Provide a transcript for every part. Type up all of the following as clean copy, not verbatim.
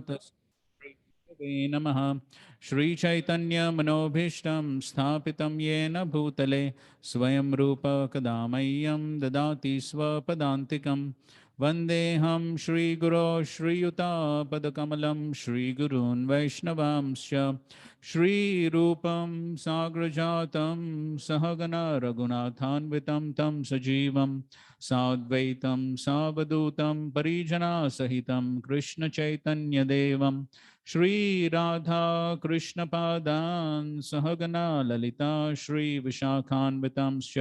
तस्मै नमः। श्रीचैतन्यमनोभीष्टं स्थापितं येन भूतले स्वयं रूप कदा मह्यं ददाति स्वपदान्तिकं। वन्देऽहं श्रीगुरो श्रीयुतापदकमलं श्रीगुरून् वैष्णवांश्च श्रीरूपं साग्रजातं सहगण रघुनाथान्वितं तं सजीवं साद्वैतं सावधूतं परिजनासहितं कृष्णचैतन्यदेवं श्रीराधा कृष्णपादान् सहगना ललिता श्रीविशाखान्वितांश्च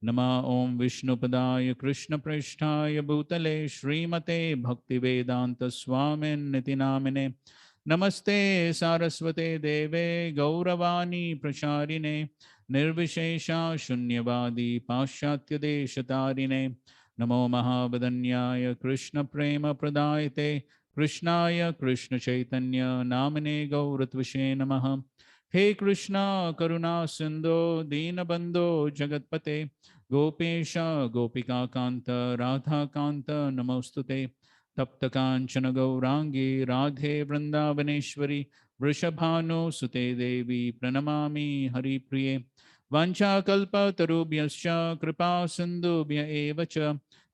नमः ॐ विष्णुपदाय कृष्णप्रेष्ठाय भूतले श्रीमते भक्तिवेदान्तस्वामिन्निति नामिने नमस्ते सारस्वते देवे गौरवाणी प्रचारिणे निर्विशेषा शून्यवादी पाश्चात्यदेशतारिणे नमो महावदन्याय कृष्णप्रेमप्रदायते कृष्णाय कृष्णचैतन्य नामिने गौरत्विषे नमः। हे कृष्णा करुणा सिंधो दीनबंधो जगत्पते गोपेश गोपिकाकांत राधाकांत नमोस्तुते। तप्त कांचन गौरांगी राधे वृंदावनेश्वरी वृषभानुसुते देवी प्रणमामि हरिप्रिये। वाञ्छाकल्पतरुभ्यश्च कृपा सिन्धुभ्य एव च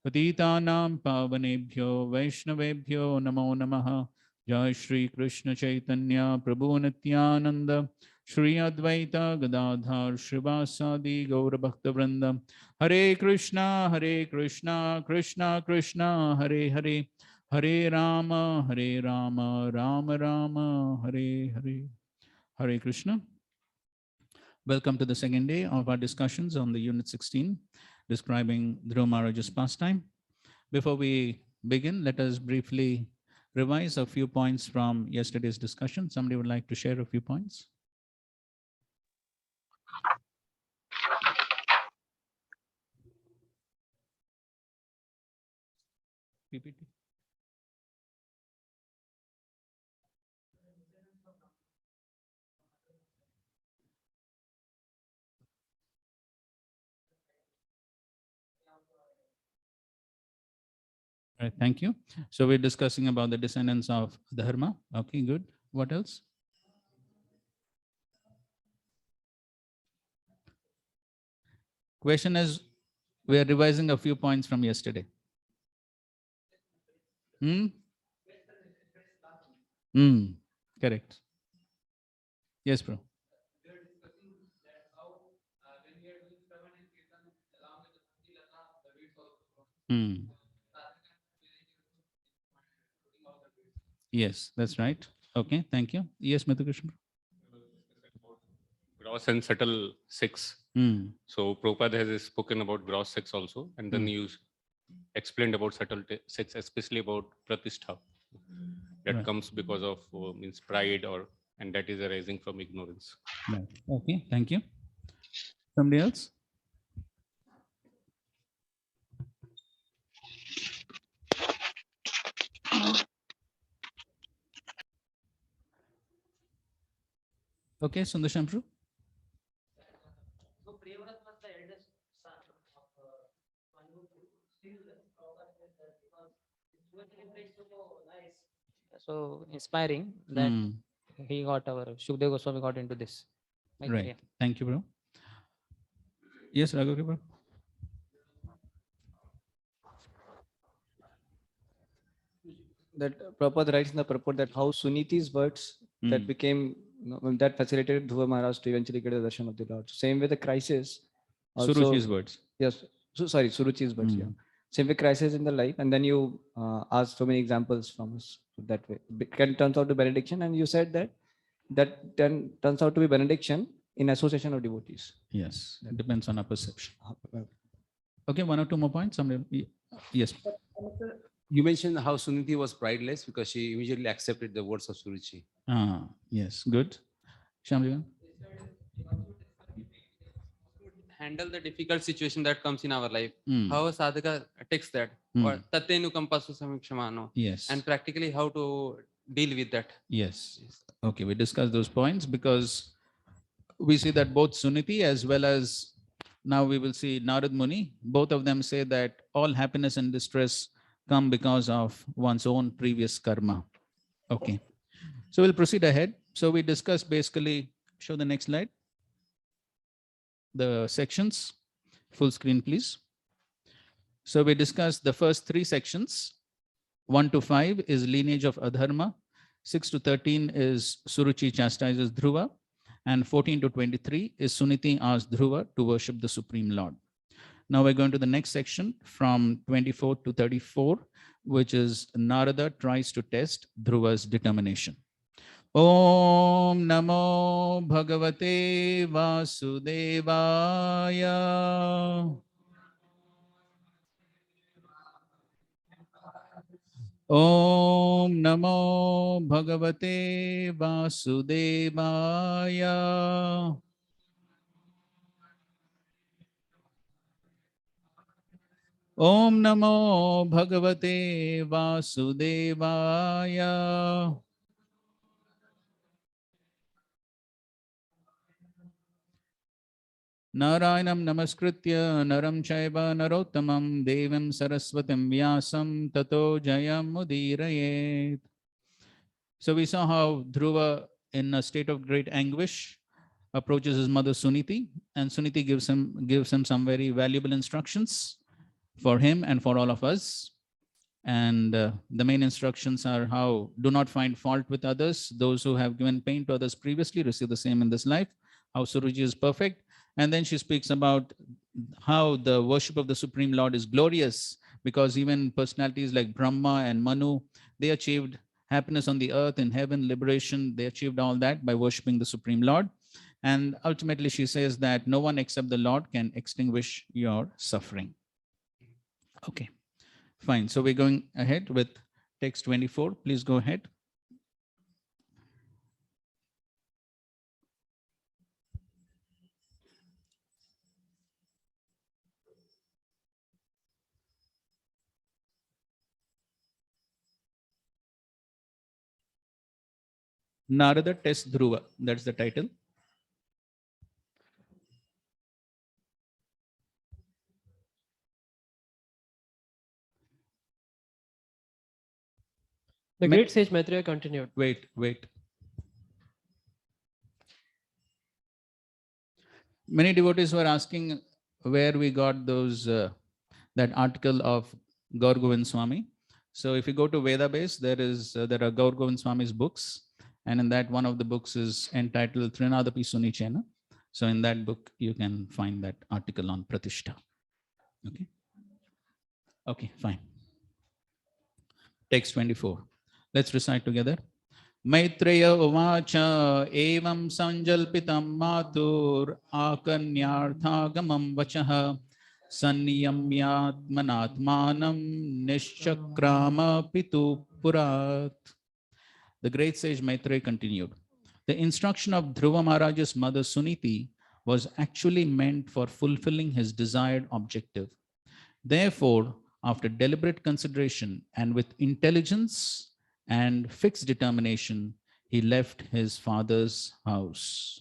पतितानां पावनेभ्यो वैष्णवेभ्यो नमो नमः। जय श्री कृष्ण चैतन्य प्रभु नित्यानंद श्री अद्वैत गदाधर श्रीवासादि गौरभक्तवृंद। हरे Krishna Krishna Krishna Hare Hare Hare Ram Ram Ram Hare Hare. Hare Krishna. Welcome to the second day of our discussions on the Unit 16, describing Dhruva Maharaj's pastime. Before we begin, let us briefly revise a few points from yesterday's discussion. Somebody would like to share a few points? PPT. All right, thank you. So we're discussing about the descendants of Dharma. Okay, good. What else? Question is, we are revising a few points from yesterday. Correct. Yes, bro. Yes, that's right. Okay, thank you. Yes, Madhukrishna. Gross and subtle six. So Prabhupada has spoken about gross six also, and then you explained about subtle six, especially about pratishtha. That comes because of means pride, and that is arising from ignorance. Right. Okay, thank you. Somebody else? Okay, Sundar Shampru. So Priyavrat was the eldest son of so inspiring that he got our Shukdev Goswami got into this. Right. Yeah. Thank you, bro. Yes, Raghav, bro. That Prabhupada writes in the purport that how Suniti's words that became, that facilitated Dhruva Maharaj to eventually get the darshan of the Lord. Same way the crisis. Suruchi's words. Yes. So sorry, Suruchi's words. Yeah. Same way crisis in the life, and then you asked so many examples from us that way. It turns out to benediction, and you said that then turns out to be benediction in association of devotees. Yes, it depends on our perception. Okay, one or two more points. Somebody, yes. You mentioned how Suniti was prideless because she immediately accepted the words of Suruchi. Yes, good. Shamlivan? Handle the difficult situation that comes in our life. How a sadhaka takes that. Or tatenukampasu samikshamano. Yes. And practically how to deal with that. Yes. Okay, we discussed those points because we see that both Suniti as well as now we will see Narad Muni, both of them say that all happiness and distress come because of one's own previous karma. Okay. So we'll proceed ahead. So we discussed basically, show the next slide, the sections, full screen, please. So we discussed the first 3 sections. 1 to 5 is lineage of Adharma. 6 to 13 is Suruchi chastises Dhruva. And 14 to 23 is Suniti asks Dhruva to worship the Supreme Lord. Now we're going to the next section from 24 to 34, which is Narada tries to test Dhruva's determination. Om Namo Bhagavate Vasudevaya. Om Namo Bhagavate Vasudevaya. Om Namo Bhagavate Vasudevaya. Narayanam Namaskritya Naram Chaiva Narottamam Devim Saraswatim Vyasam Tato Jayam Mudirayet. So we saw how Dhruva, in a state of great anguish, approaches his mother Suniti, and Suniti gives him some very valuable instructions for him and for all of us. And the main instructions are how do not find fault with others. Those who have given pain to others previously receive the same in this life. How Suruchi is perfect. And then she speaks about how the worship of the Supreme Lord is glorious, because even personalities like Brahma and Manu, they achieved happiness on the earth, in heaven, liberation. They achieved all that by worshiping the Supreme Lord. And ultimately, she says that no one except the Lord can extinguish your suffering. Okay, fine. So we're going ahead with text 24. Please go ahead. Narada tests Dhruva. That's the title. The great sage Maitreya continued. Wait. Many devotees were asking where we got those that article of Gaur Govind Swami. So if you go to Veda base, there are Gaur Govind Swami's books, and in that one of the books is entitled Trinadapi Sunichena. So in that book you can find that article on Pratishtha. Okay, fine. Text 24. Let's recite together. Maitreya uvacha evam sanjalpitam matur akanyarthagamam vachaha sanniyamyatmanatmanam nishchakrama pitu purat. The great sage Maitreya continued. The instruction of Dhruva Maharaj's mother Suniti was actually meant for fulfilling his desired objective. Therefore, after deliberate consideration and with intelligence and fixed determination, he left his father's house.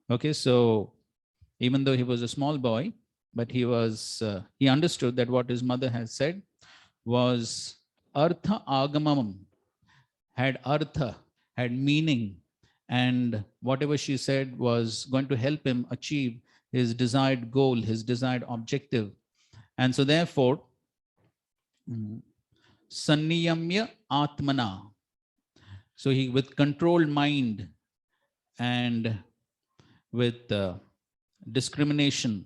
Okay, so even though he was a small boy, but he understood that what his mother had said was artha agamam, had artha, had meaning, and whatever she said was going to help him achieve his desired goal, his desired objective. And so therefore, sanniyamya atmana. So he, with controlled mind and with discrimination,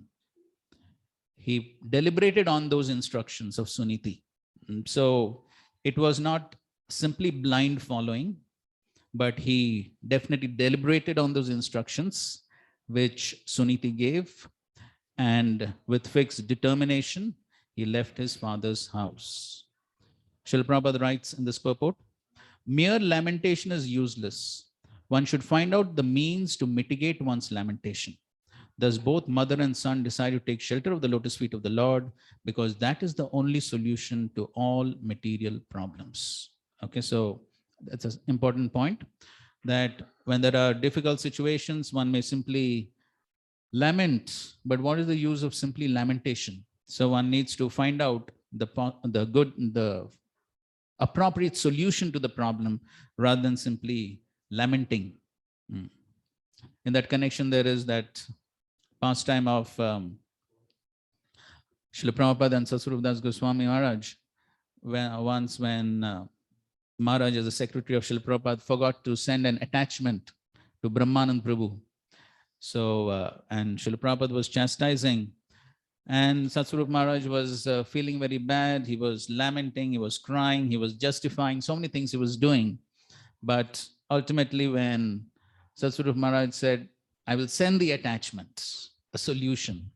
he deliberated on those instructions of Suniti. So it was not simply blind following, but he definitely deliberated on those instructions which Suniti gave, and with fixed determination, he left his father's house. Srila Prabhupada writes in this purport, mere lamentation is useless. One should find out the means to mitigate one's lamentation. Thus, both mother and son decide to take shelter of the lotus feet of the Lord, because that is the only solution to all material problems. Okay, so that's an important point, that when there are difficult situations, one may simply lament, but what is the use of simply lamentation? So one needs to find out the appropriate solution to the problem rather than simply lamenting. In that connection, there is that pastime of Srila Prabhupada and Satsvarup Das Goswami Maharaj, when Maharaj, as the secretary of Srila Prabhupada, forgot to send an attachment to Brahmanand Prabhu. So, and Srila Prabhupada was chastising, and Satsvarup Maharaj was feeling very bad. He was lamenting, he was crying, he was justifying so many things he was doing. But ultimately, when Satsvarup Maharaj said, I will send the attachment, a solution.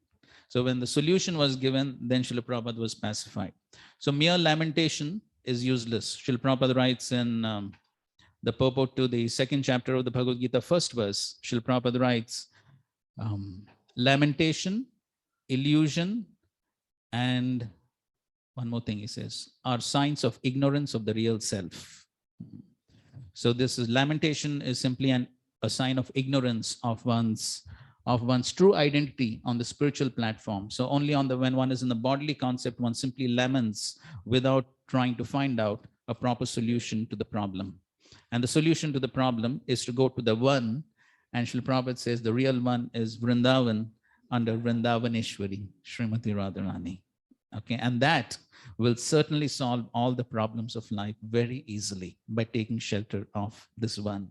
So when the solution was given, then Srila Prabhupada was pacified. So mere lamentation is useless. Srila Prabhupada writes in the purport to the second chapter of the Bhagavad Gita, first verse, Srila Prabhupada writes, lamentation, illusion, and one more thing he says, are signs of ignorance of the real self. So this is lamentation is simply a sign of ignorance of one's true identity on the spiritual platform. So only when one is in the bodily concept, one simply laments without trying to find out a proper solution to the problem. And the solution to the problem is to go to the one, and Srila Prabhupada says the real one is Vrindavan under Vrindavaneshwari, Srimati Radharani. Okay, and that will certainly solve all the problems of life very easily by taking shelter of this one.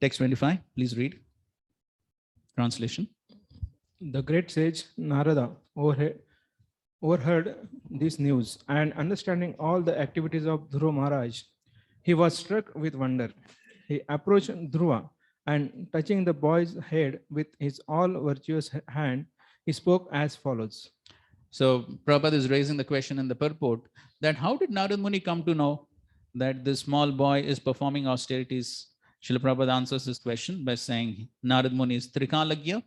Text 25, please read. Translation. The great sage Narada overheard this news, and understanding all the activities of Dhruva Maharaj, he was struck with wonder. He approached Dhruva, and touching the boy's head with his all virtuous hand, he spoke as follows. So Prabhupada is raising the question in the purport that how did Narad Muni come to know that this small boy is performing austerities? Srila Prabhupada answers this question by saying Narad Muni is Trikalagya.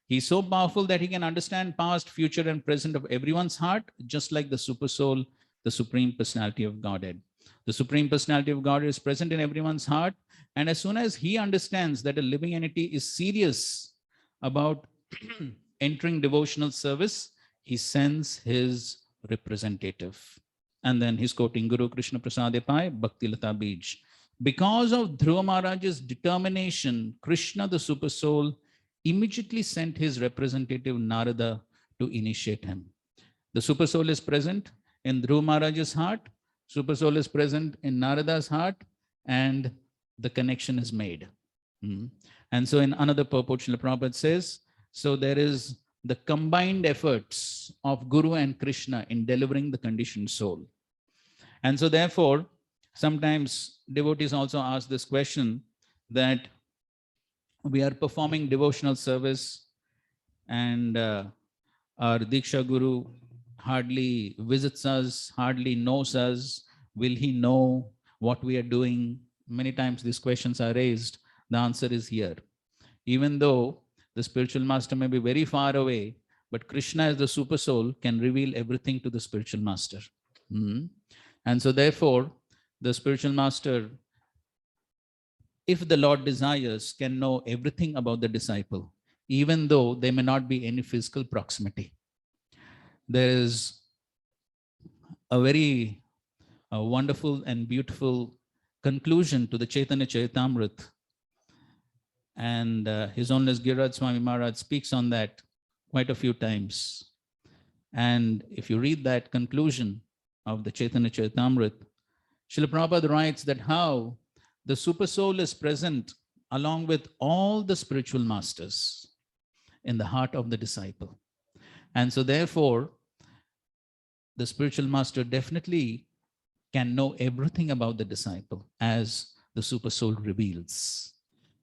He's so powerful that he can understand past, future, and present of everyone's heart, just like the super soul, the Supreme Personality of Godhead. The Supreme Personality of God is present in everyone's heart. And as soon as he understands that a living entity is serious about entering devotional service, he sends his representative. And then he's quoting Guru Krishna Prasade Pai, Bhakti Lata Bij. Because of Dhruva Maharaj's determination, Krishna, the Super Soul, immediately sent his representative Narada to initiate him. The Super Soul is present in Dhruva Maharaj's heart, Super Soul is present in Narada's heart, and the connection is made. And so in another purport, Srila Prabhupada says, so there is the combined efforts of Guru and Krishna in delivering the conditioned soul. And so therefore, sometimes devotees also ask this question that we are performing devotional service and our Diksha Guru hardly visits us, hardly knows us. Will he know what we are doing? Many times these questions are raised. The answer is here. Even though the spiritual master may be very far away, but Krishna as the super soul can reveal everything to the spiritual master. And so therefore, the spiritual master, if the Lord desires, can know everything about the disciple, even though there may not be any physical proximity. There is a very wonderful and beautiful conclusion to the Chaitanya Charitamrita. And His Holiness Giriraj Swami Maharaj speaks on that quite a few times. And if you read that conclusion of the Chaitanya Charitamrita, Srila Prabhupada writes that how the super soul is present along with all the spiritual masters in the heart of the disciple. And so therefore, the spiritual master definitely can know everything about the disciple as the super soul reveals.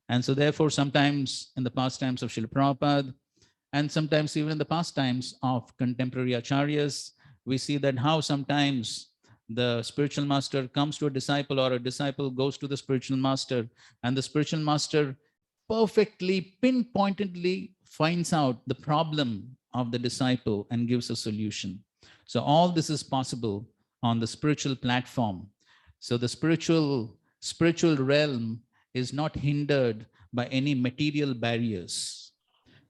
And so therefore, sometimes in the pastimes of Srila Prabhupada, and sometimes even in the pastimes of contemporary acharyas, we see that how sometimes the spiritual master comes to a disciple or a disciple goes to the spiritual master, and the spiritual master perfectly, pinpointedly finds out the problem of the disciple and gives a solution. So all this is possible on the spiritual platform. So the spiritual realm is not hindered by any material barriers.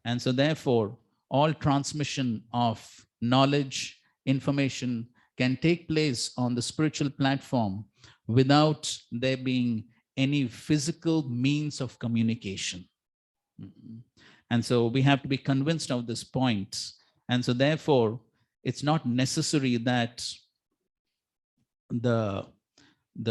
And so therefore, all transmission of knowledge, information can take place on the spiritual platform without there being any physical means of communication. And so we have to be convinced of this point. And so therefore, it's not necessary that the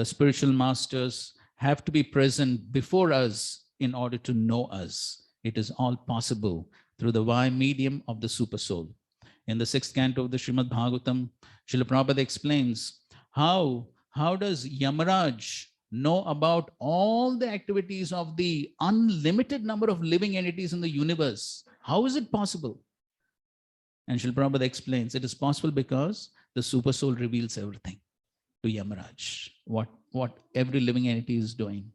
spiritual masters have to be present before us in order to know us. It is all possible through the via medium of the super soul. In the 6th canto of the Srimad Bhagavatam, Srila Prabhupada explains how does Yamaraj know about all the activities of the unlimited number of living entities in the universe? How is it possible? And Srila Prabhupada explains it is possible because the super soul reveals everything to Yamaraj, what every living entity is doing.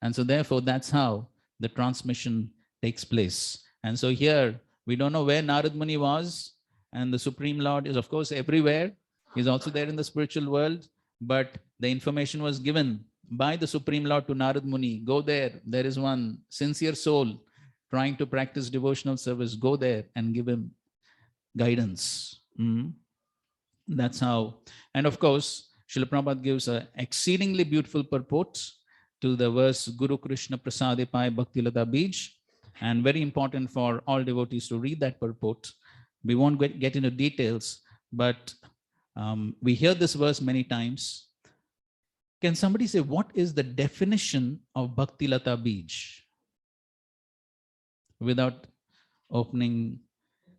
And so therefore, that's how the transmission takes place. And so here, we don't know where Narad Muni was, and the Supreme Lord is, of course, everywhere. He's also there in the spiritual world, but the information was given by the Supreme Lord to Narad Muni. Go there. There is one sincere soul trying to practice devotional service. Go there and give him guidance. That's how. And of course, Srila Prabhupada gives an exceedingly beautiful purport to the verse Guru Krishna Prasade Pai Bhakti Lata Bij, and very important for all devotees to read that purport. We won't get into details, but we hear this verse many times. Can somebody say what is the definition of Bhakti Lata Bij? Without opening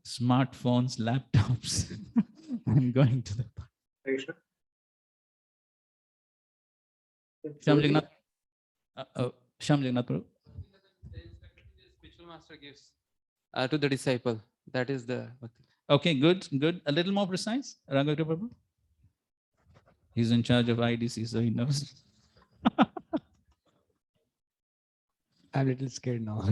smartphones, laptops, and going to the... Shyam Jagannath. Shyam Jagannath Prabhu. The spiritual master gives to the disciple. That is the bhakti. Okay, good. A little more precise, Raghavitra Prabhu. He's in charge of IDC, so he knows. I'm a little scared now.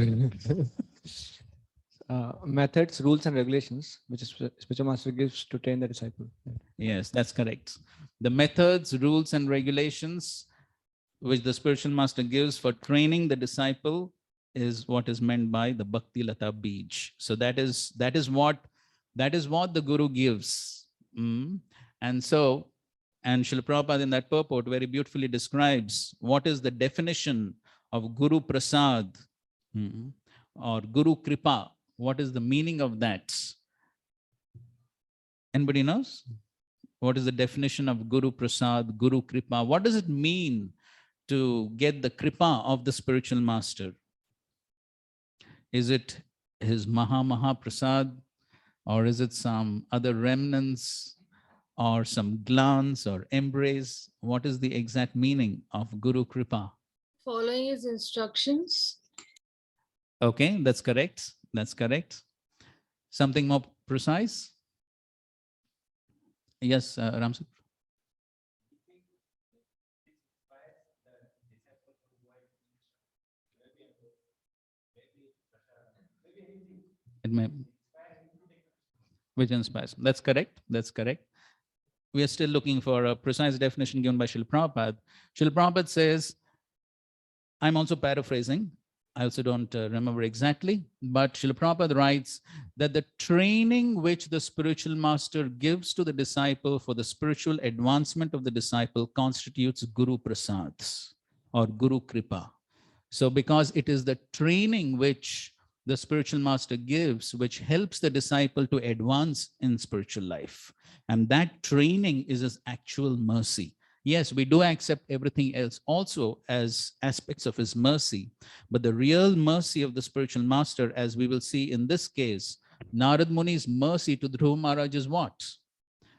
Methods, rules, and regulations, which is spiritual master gives to train the disciple. Yes, that's correct. The methods, rules, and regulations which the spiritual master gives for training the disciple is what is meant by the Bhakti Lata Bij. So that is what the Guru gives. And so, and Srila Prabhupada in that purport very beautifully describes what is the definition of Guru Prasad or Guru Kripa. What is the meaning of that? Anybody knows? What is the definition of Guru Prasad, Guru Kripa? What does it mean to get the Kripa of the spiritual master? Is it his Maha Prasad, or is it some other remnants, or some glance or embrace? What is the exact meaning of Guru Kripa? Following his instructions. Okay, that's correct. That's correct. Something more precise? Yes, Ramsuk. It may, which inspires. That's correct. That's correct. We are still looking for a precise definition given by Srila Prabhupada. Srila Prabhupada says, I'm also paraphrasing. I also don't remember exactly, but Srila Prabhupada writes that the training which the spiritual master gives to the disciple for the spiritual advancement of the disciple constitutes Guru Prasad or Guru Kripa. So because it is the training which the spiritual master gives, which helps the disciple to advance in spiritual life. And that training is his actual mercy. Yes, we do accept everything else also as aspects of his mercy, but the real mercy of the spiritual master, as we will see in this case, Narad Muni's mercy to Dhruva Maharaj is what?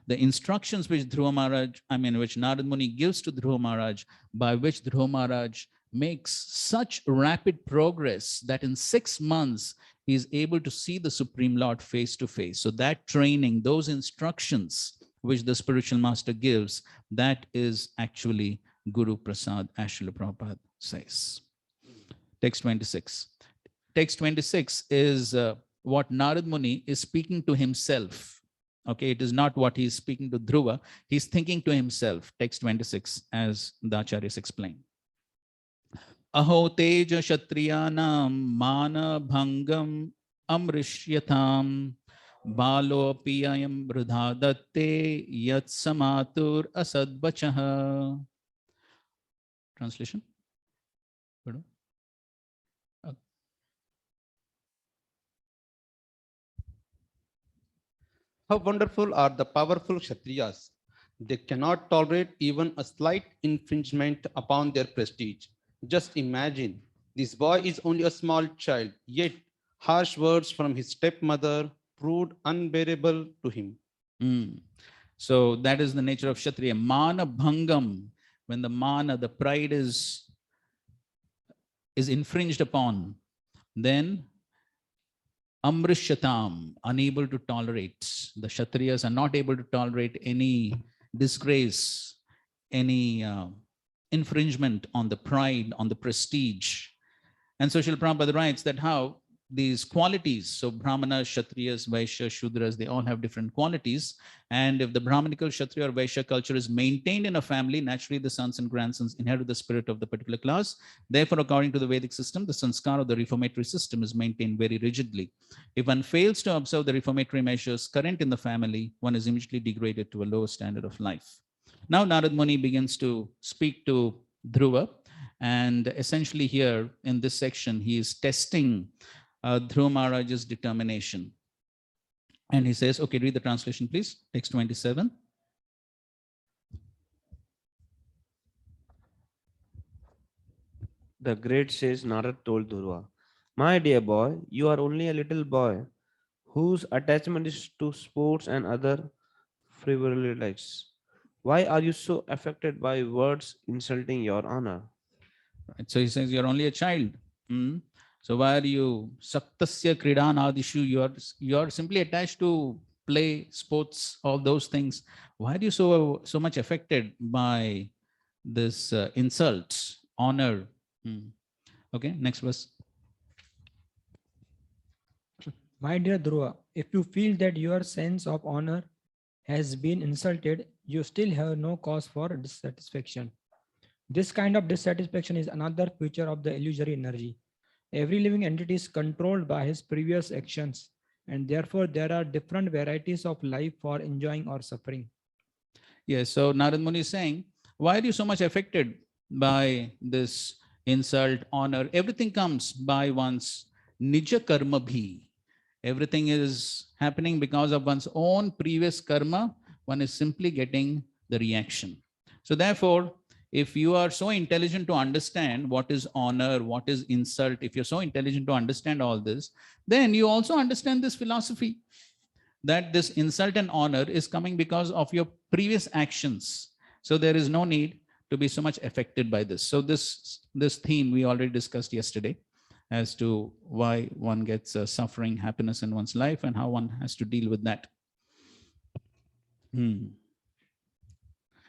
The instructions which which Narad Muni gives to Dhruva Maharaj, by which Dhruva Maharaj makes such rapid progress that in 6 months, he is able to see the Supreme Lord face to face. So that training, those instructions which the spiritual master gives, that is actually Guru Prasad, as Srila Prabhupada says. Text 26. Text 26 is what Narad Muni is speaking to himself. Okay, it is not what he is speaking to Dhruva. He's thinking to himself. Text 26, as the Acharyas explain. Aho teja kshatriyanam mana bhangam amrishyatam Balopi ayam vridha datte yat samatur asadvachah. Translation? Pardon? How wonderful are the powerful Kshatriyas. They cannot tolerate even a slight infringement upon their prestige. Just imagine, this boy is only a small child, yet harsh words from his stepmother proved unbearable to him. So that is the nature of Kshatriya. Mana bhangam, when the mana, the pride is infringed upon, then amrishatam, unable to tolerate. The Kshatriyas are not able to tolerate any disgrace, any infringement on the pride, on the prestige. And so Srila Prabhupada writes that how these qualities, so Brahmanas, Kshatriyas, Vaishyas, Shudras, they all have different qualities. And if the Brahmanical, Kshatriya or Vaishya culture is maintained in a family, naturally the sons and grandsons inherit the spirit of the particular class. Therefore, according to the Vedic system, the sanskar of the reformatory system is maintained very rigidly. If one fails to observe the reformatory measures current in the family, one is immediately degraded to a lower standard of life. Now Narad Muni begins to speak to Dhruva. And essentially here in this section, he is testing Dhruva Maharaj's determination. And he says, okay, read the translation, please. Text 27. The great sage Narad told Dhruva, "My dear boy, you are only a little boy whose attachment is to sports and other frivolities. Why are you so affected by words insulting your honor?" Right. So he says, you're only a child. So why are you saktasya kridan adishu? You're simply attached to play, sports, all those things. Why are you so much affected by this insult, honor? Okay, next verse. My dear Dhruva, if you feel that your sense of honor has been insulted, you still have no cause for dissatisfaction. This kind of dissatisfaction is another feature of the illusory energy. Every living entity is controlled by his previous actions, and therefore there are different varieties of life for enjoying or suffering. Yes, so Narad Muni is saying, why are you so much affected by this insult, honor? Everything comes by one's nija karma bhi. Everything is happening because of one's own previous karma. One is simply getting the reaction. So therefore, if you are so intelligent to understand what is honor, what is insult, if you're so intelligent to understand all this, then you also understand this philosophy that this insult and honor is coming because of your previous actions. So there is no need to be so much affected by this. So this theme we already discussed yesterday as to why one gets suffering, happiness in one's life and how one has to deal with that.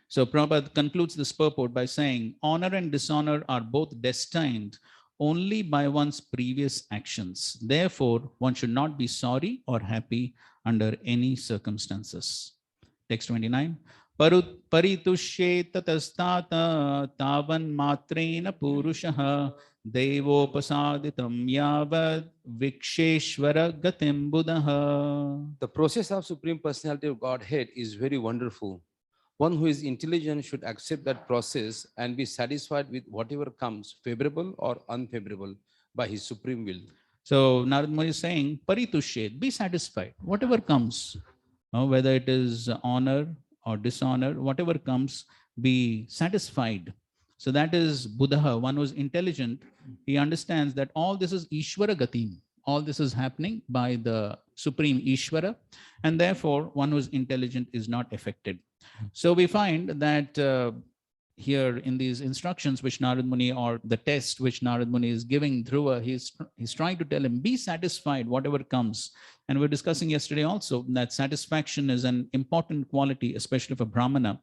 So Prabhupada concludes this purport by saying, honor and dishonor are both destined only by one's previous actions. Therefore, one should not be sorry or happy under any circumstances. Text 29. Paritushye tatastata tavan matrena purushaha devopasaditam yavad viksheshvara gatim buddha. The process of Supreme Personality of Godhead is very wonderful. One who is intelligent should accept that process and be satisfied with whatever comes, favorable or unfavorable, by his supreme will. So Narad Muni is saying, Paritushye, be satisfied. Whatever comes, whether it is honor or dishonor, whatever comes, be satisfied. So that is Buddha, one who is intelligent. He understands that all this is Ishvara Gatim. All this is happening by the Supreme Ishvara. And therefore, one who is intelligent is not affected. So we find that here in these instructions which Narad Muni, or the test which Narad Muni is giving Dhruva, he's trying to tell him, be satisfied whatever comes. And we were discussing yesterday also that satisfaction is an important quality, especially for Brahmana.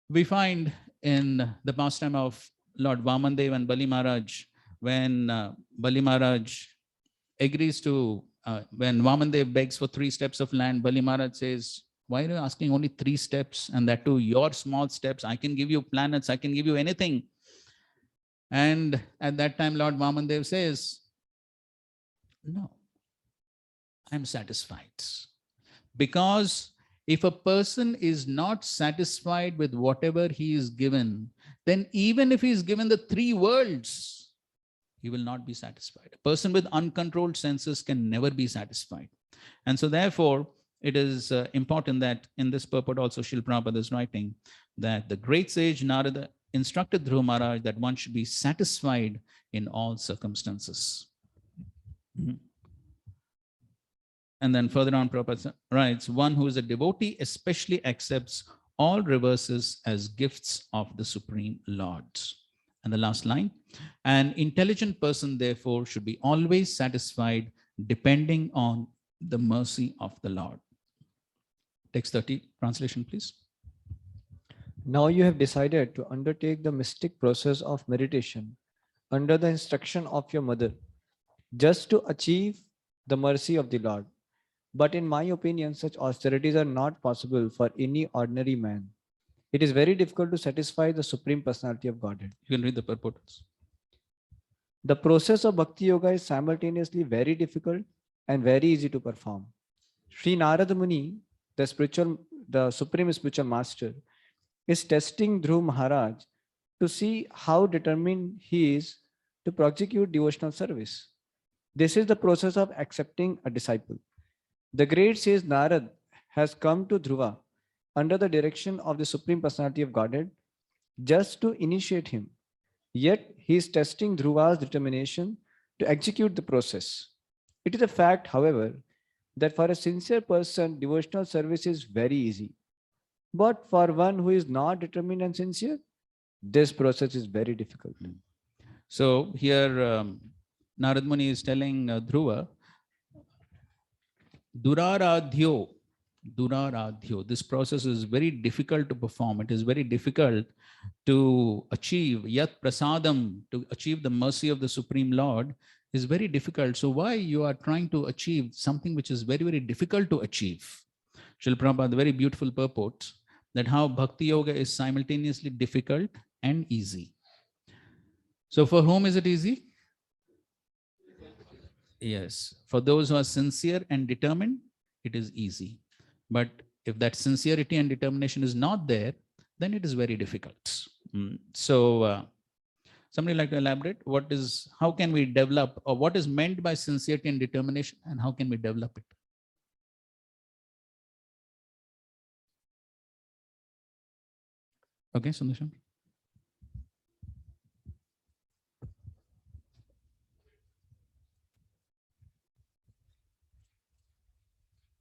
We find in the pastime of Lord Vamandev and Bali Maharaj, when Bali Maharaj agrees to, when Vamandev begs for 3 steps of land, Bali Maharaj says, why are you asking only 3 steps? And that too, your small steps. I can give you planets. I can give you anything. And at that time, Lord Vamandev says, no, I'm satisfied. Because if a person is not satisfied with whatever he is given, then even if he is given the three worlds, he will not be satisfied. A person with uncontrolled senses can never be satisfied. And so therefore, it is important that in this purport also Srila Prabhupada is writing that the great sage Narada instructed Dhruva Maharaj that one should be satisfied in all circumstances. Mhm. And then further on, Prabhupada writes, one who is a devotee especially accepts all reverses as gifts of the Supreme Lord. And the last line, an intelligent person, therefore, should be always satisfied depending on the mercy of the Lord. Text 30, translation, please. Now you have decided to undertake the mystic process of meditation under the instruction of your mother, just to achieve the mercy of the Lord. But in my opinion, such austerities are not possible for any ordinary man. It is very difficult to satisfy the Supreme Personality of Godhead. You can read the purports. The process of Bhakti Yoga is simultaneously very difficult and very easy to perform. Sri Narada Muni, the Supreme Spiritual Master, is testing Dhruv Maharaj to see how determined he is to prosecute devotional service. This is the process of accepting a disciple. The great sage Narad has come to Dhruva under the direction of the Supreme Personality of Godhead just to initiate him. Yet he is testing Dhruva's determination to execute the process. It is a fact, however, that for a sincere person, devotional service is very easy. But for one who is not determined and sincere, this process is very difficult. So here Narad Muni is telling Dhruva, Duraradhyo, this process is very difficult to perform. It is very difficult to achieve. Yat prasadam, to achieve the mercy of the Supreme Lord, is very difficult. So why you are trying to achieve something which is very, very difficult to achieve? Srila Prabhupada, the very beautiful purport that how Bhakti Yoga is simultaneously difficult and easy. So for whom is it easy? Yes, for those who are sincere and determined, it is easy. But if that sincerity and determination is not there, then it is very difficult. So somebody like to elaborate how can we develop, or what is meant by sincerity and determination, and how can we develop it? Okay, Sundasham.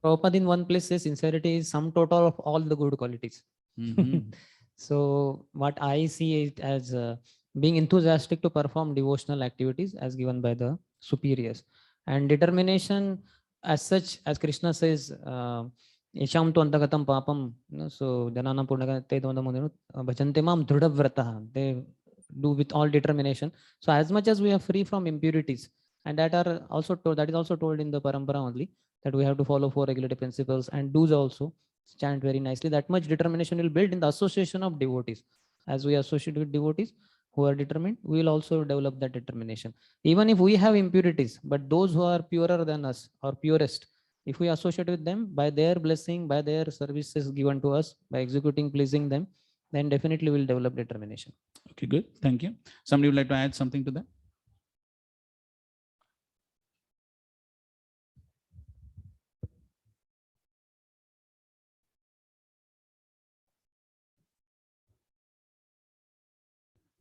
Prabhupada in one place says sincerity is sum total of all the good qualities. So what I see it as being enthusiastic to perform devotional activities as given by the superiors, and determination as such, as Krishna says, Isham tu antagatam papam. So Janana Purnaka te bhajante mam dhrudavratah. They do with all determination. So as much as we are free from impurities, and that is also told in the parampara only, that we have to follow 4 regulative principles, and do's also chant very nicely. That much determination will build in the association of devotees. As we associate with devotees who are determined, we will also develop that determination. Even if we have impurities, but those who are purer than us or purest, if we associate with them, by their blessing, by their services given to us, by executing, pleasing them, then definitely we'll develop determination. Okay, good. Thank you. Somebody would like to add something to that?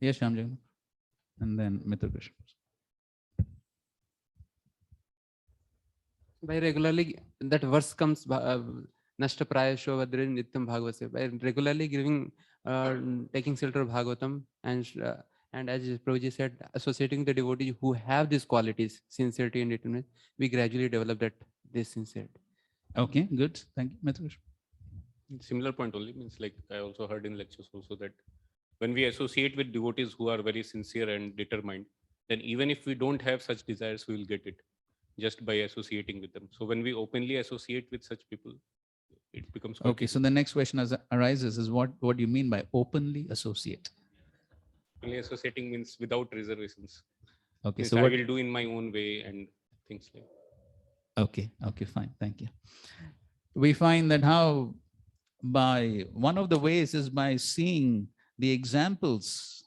Yes, Shyam, and then Mitra Krishna. By regularly, that verse comes, Nashta Prayasho Vadrin Nityam Bhagavase, by regularly giving, taking shelter of Bhagavatam, and as Prabhuji said, associating the devotees who have these qualities, sincerity and determination, we gradually develop this sincerity. Okay, good. Thank you, Mitra Krishna. Similar point only, means like I also heard in lectures also that when we associate with devotees who are very sincere and determined, then even if we don't have such desires, we will get it just by associating with them. So when we openly associate with such people, it becomes quite okay. So the next question arises is what do you mean by openly associate? Openly associating means without reservations. Okay, means so I what will do in my own way and things like. Okay, fine. Thank you. We find that how by one of the ways is by seeing the examples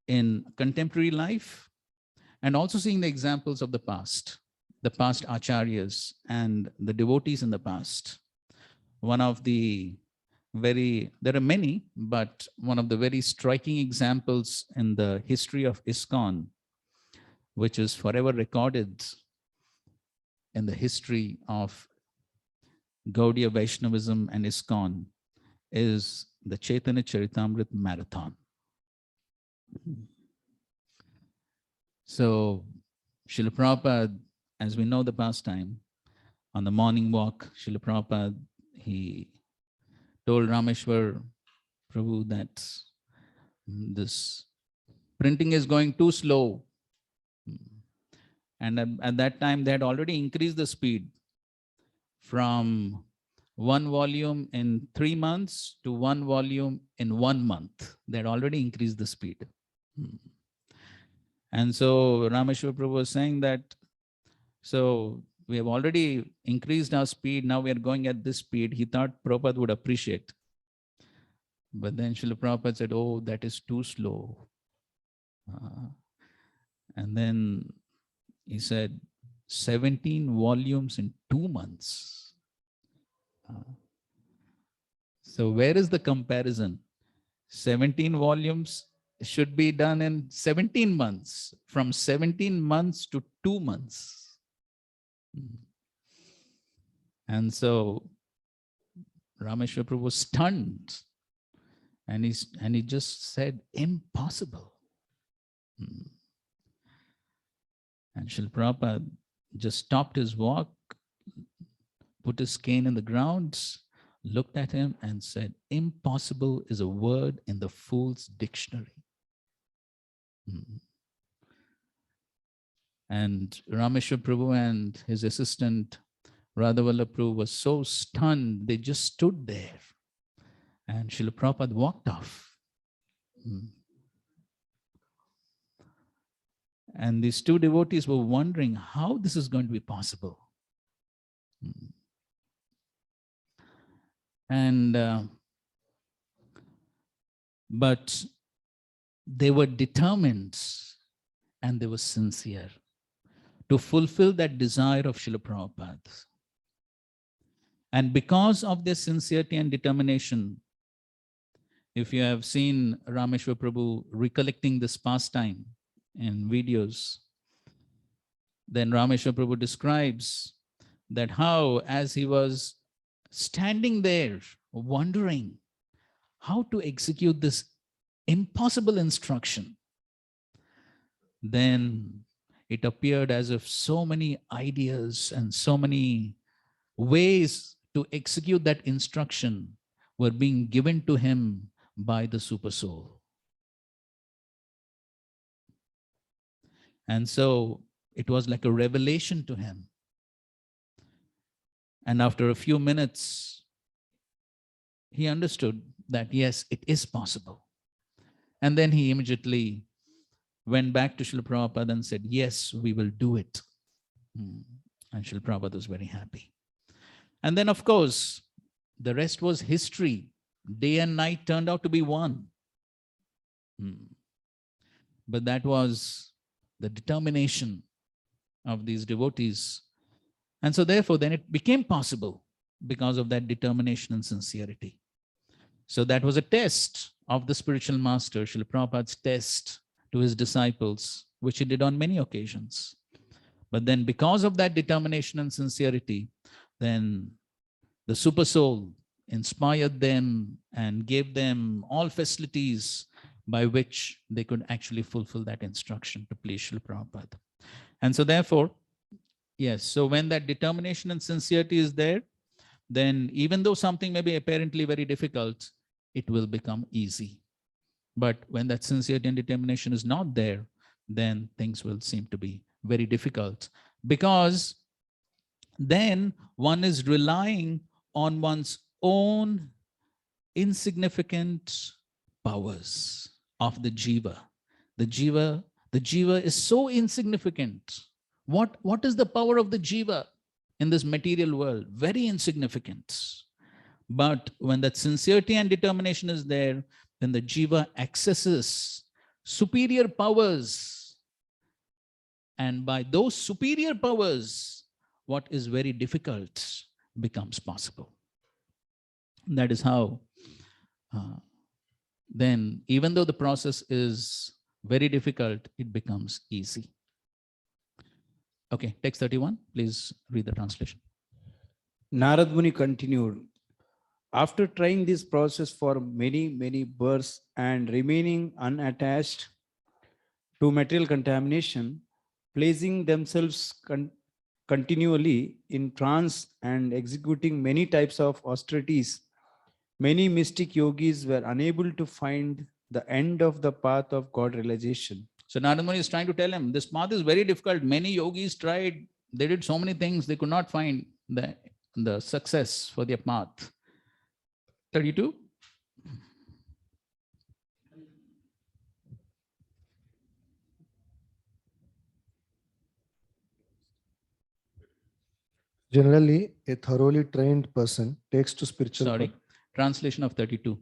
in contemporary life and also seeing the examples of the past acharyas and the devotees in the past. One of the there are many, but one of the very striking examples in the history of ISKCON, which is forever recorded in the history of Gaudiya Vaishnavism and ISKCON, is the Chaitanya Charitamrita Marathon. So, Srila Prabhupada, as we know the pastime, on the morning walk, Srila Prabhupada, he told Rameshwar Prabhu that this printing is going too slow. And at that time, they had already increased the speed from 1 volume in 3 months to 1 volume in 1 month. They had already increased the speed. And so Rameshwar Prabhu was saying that, so we have already increased our speed, now we are going at this speed. He thought Prabhupada would appreciate. But then Srila Prabhupada said, oh, that is too slow. And then he said, 17 volumes in 2 months. So where is the comparison? 17 volumes should be done in 17 months, from 17 months to 2 months. And so Rameshwar Prabhu was stunned. And he just said, impossible. And Srila Prabhupada just stopped his walk, put his cane in the ground, looked at him and said, impossible is a word in the fool's dictionary. And Rameshwar Prabhu and his assistant Radhavallabh Prabhu was so stunned, they just stood there. And Srila Prabhupada walked off. And these two devotees were wondering how this is going to be possible. And but they were determined and they were sincere to fulfill that desire of Srila Prabhupada. And because of their sincerity and determination, if you have seen Rameshwar Prabhu recollecting this pastime in videos, then Rameshwar Prabhu describes that how, as he was standing there wondering how to execute this impossible instruction, then it appeared as if so many ideas and so many ways to execute that instruction were being given to him by the Super Soul. And so it was like a revelation to him. And after a few minutes, he understood that, yes, it is possible. And then he immediately went back to Srila Prabhupada and said, yes, we will do it. And Srila Prabhupada was very happy. And then, of course, the rest was history. Day and night turned out to be one. But that was the determination of these devotees. And so therefore, then it became possible because of that determination and sincerity. So that was a test of the spiritual master, Srila Prabhupada's test to his disciples, which he did on many occasions. But then because of that determination and sincerity, then the Super Soul inspired them and gave them all facilities by which they could actually fulfill that instruction to please Srila Prabhupada. And so therefore, yes, so when that determination and sincerity is there, then even though something may be apparently very difficult, it will become easy. But when that sincerity and determination is not there, then things will seem to be very difficult, because then one is relying on one's own insignificant powers of the jiva. The jiva is so insignificant. What is the power of the jiva in this material world? Very insignificant. But when that sincerity and determination is there, then the jiva accesses superior powers. And by those superior powers, what is very difficult becomes possible. That is how then, even though the process is very difficult, it becomes easy. Okay, text 31, please read the translation. Narad Muni continued, after trying this process for many births and remaining unattached to material contamination, placing themselves continually in trance and executing many types of austerities, many mystic yogis were unable to find the end of the path of God realization. So Narad Muni is trying to tell him, this path is very difficult. Many yogis tried, they did so many things, they could not find the success for their path. 32. Generally, a thoroughly trained person takes to spiritual. Sorry, translation of 32.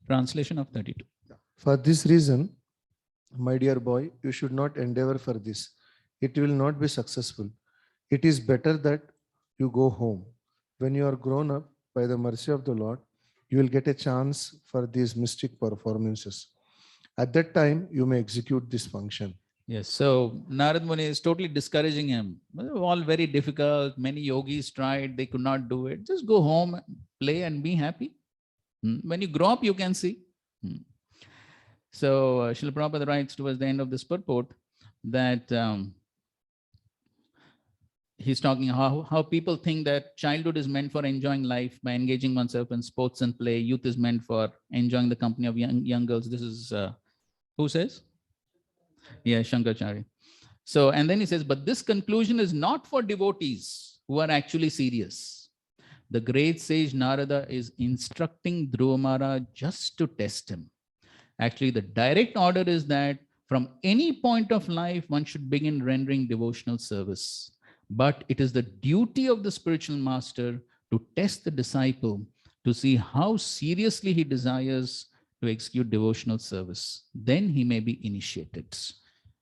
Translation of 32. For this reason, my dear boy, you should not endeavor for this. It will not be successful. It is better that you go home. When you are grown up by the mercy of the Lord, you will get a chance for these mystic performances. At that time, you may execute this function. Yes, so Narad Muni is totally discouraging him. All very difficult. Many yogis tried, they could not do it. Just go home, play and be happy. When you grow up, you can see. So Srila Prabhupada writes towards the end of this purport that he's talking how people think that childhood is meant for enjoying life by engaging oneself in sports and play. Youth is meant for enjoying the company of young girls. This is, who says? Yeah, Shankaracharya. So, and then he says, but this conclusion is not for devotees who are actually serious. The great sage Narada is instructing Dhruva Maharaj just to test him. Actually, the direct order is that from any point of life, one should begin rendering devotional service. But it is the duty of the spiritual master to test the disciple to see how seriously he desires to execute devotional service. Then he may be initiated.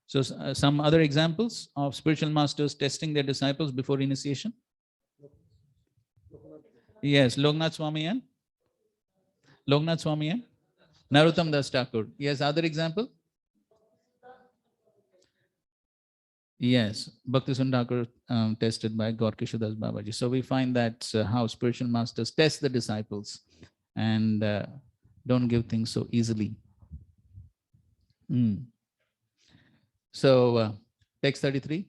So some other examples of spiritual masters testing their disciples before initiation? Yes, Loknath Swami and Narottam Das Thakur. Yes, other example? Yes, Bhakti Sundar tested by Gaur Kishore Das Babaji. So we find that how spiritual masters test the disciples and don't give things so easily. So text 33.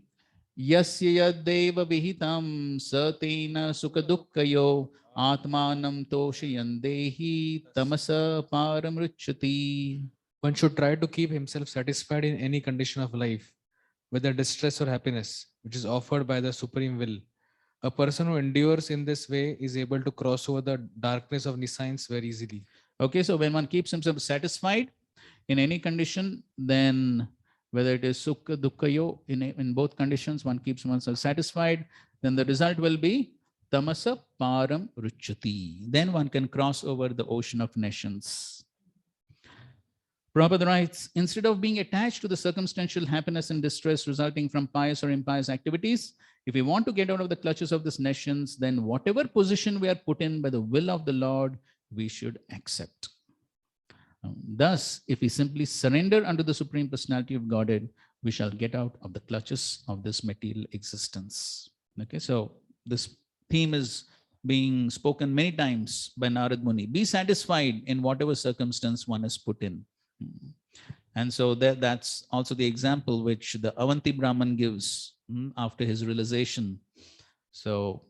Yasya yadeva vihitam satena sukha dukkhayo atmanam toshayandehi tamasa paramruchati. One should try to keep himself satisfied in any condition of life, whether distress or happiness, which is offered by the Supreme Will. A person who endures in this way is able to cross over the darkness of nescience very easily. Okay, so when one keeps himself satisfied in any condition, then whether it is sukha, dukkhayo, in both conditions, one keeps oneself satisfied, then the result will be tamasa param ruchati. Then one can cross over the ocean of nations. Prabhupada writes, instead of being attached to the circumstantial happiness and distress resulting from pious or impious activities, if we want to get out of the clutches of these nations, then whatever position we are put in by the will of the Lord, we should accept. Thus, if we simply surrender unto the Supreme Personality of Godhead, we shall get out of the clutches of this material existence. Okay, so this theme is being spoken many times by Narad Muni. Be satisfied in whatever circumstance one is put in. And so that's also the example which the Avanti Brahman gives after his realization. So,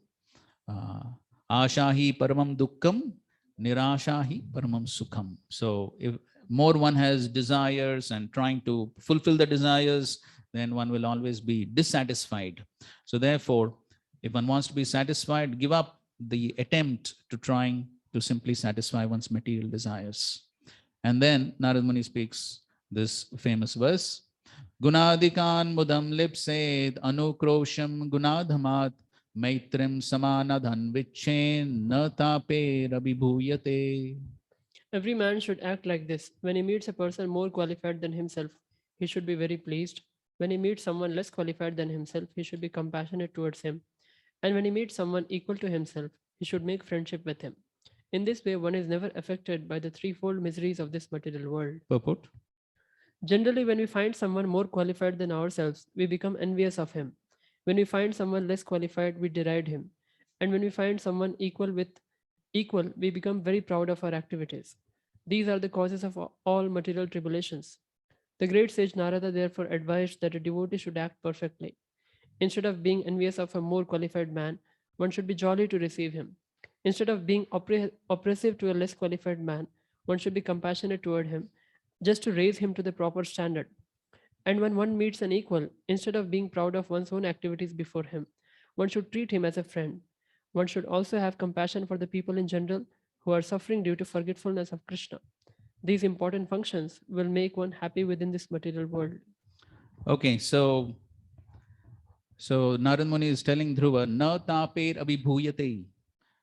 Ashahi paramam dukkham, nirashahi paramam sukham. So, if more one has desires and trying to fulfill the desires, then one will always be dissatisfied. So, therefore, if one wants to be satisfied, give up the attempt to trying to simply satisfy one's material desires. And then Narad Muni speaks this famous verse. Gunadikan mudam lipsed anukrosham gunadhamat maitrim samanadhan vichen na tape rabibhuyate. Every man should act like this. When he meets a person more qualified than himself, he should be very pleased. When he meets someone less qualified than himself, he should be compassionate towards him. And when he meets someone equal to himself, he should make friendship with him. In this way, one is never affected by the threefold miseries of this material world. Purport. Generally, when we find someone more qualified than ourselves, we become envious of him. When we find someone less qualified, we deride him. And when we find someone equal, we become very proud of our activities. These are the causes of all material tribulations. The great sage Narada therefore advised that a devotee should act perfectly. Instead of being envious of a more qualified man, one should be jolly to receive him. Instead of being oppressive to a less qualified man, one should be compassionate toward him, just to raise him to the proper standard. And when one meets an equal, instead of being proud of one's own activities before him, one should treat him as a friend. One should also have compassion for the people in general who are suffering due to forgetfulness of Krishna. These important functions will make one happy within this material world. Okay, so Narad Muni is telling Dhruva, na taper abhibhuyate.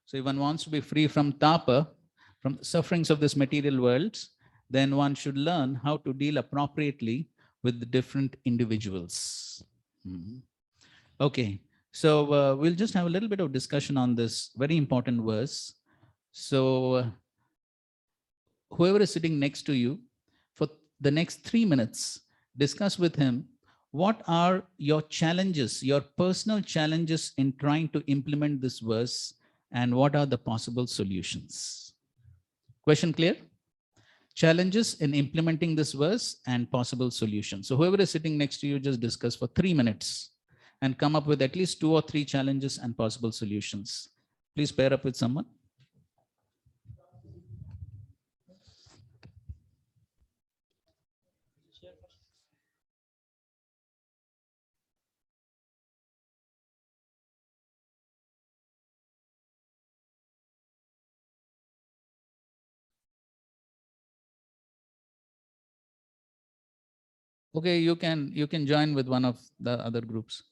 So if one wants to be free from tapa, from the sufferings of this material world, then one should learn how to deal appropriately with the different individuals. Mhm. Okay, so we'll just have a little bit of discussion on this very important verse. So whoever is sitting next to you, for the next 3 minutes, discuss with him what are your challenges, your personal challenges in trying to implement this verse, and what are the possible solutions. Question clear? Challenges in implementing this verse and possible solutions. So whoever is sitting next to you, just discuss for 3 minutes and come up with at least 2 or 3 challenges and possible solutions. Please pair up with someone. Okay, you can join with one of the other groups.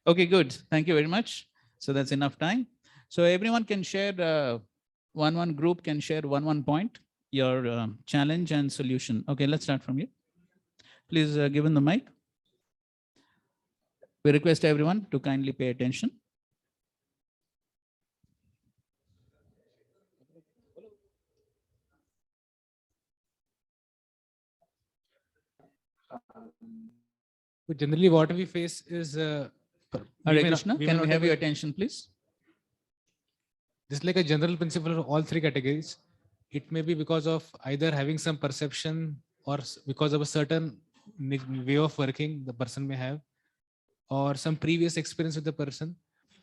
Okay, good. Thank you very much. So that's enough time. So everyone can share, one group can share one point, your challenge and solution. Okay, let's start from you. Please give in the mic. We request everyone to kindly pay attention. But generally, what we face is Hare we may Krishna, we may can we not have your able- attention, please? This is like a general principle of all three categories. It may be because of either having some perception or because of a certain way of working the person may have, or some previous experience with the person,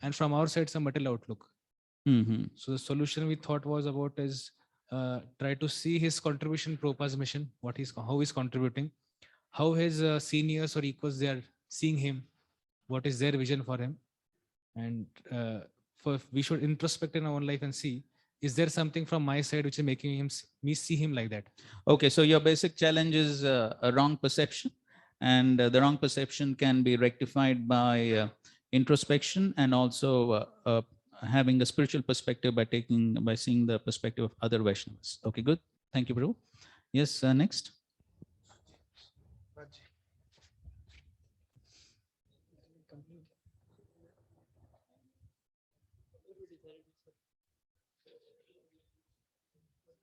and from our side, some material outlook. Mm-hmm. So the solution we thought was about is try to see his contribution, Prabhupada's mission, how he's contributing, how his seniors or equals they are seeing him, what is their vision for him, and we should introspect in our own life and see, is there something from my side which is making me see him like that? Okay, so your basic challenge is a wrong perception, and the wrong perception can be rectified by introspection and also having a spiritual perspective by seeing the perspective of other Vaishnavas. Okay, good. Thank you, Prabhu. Yes, next.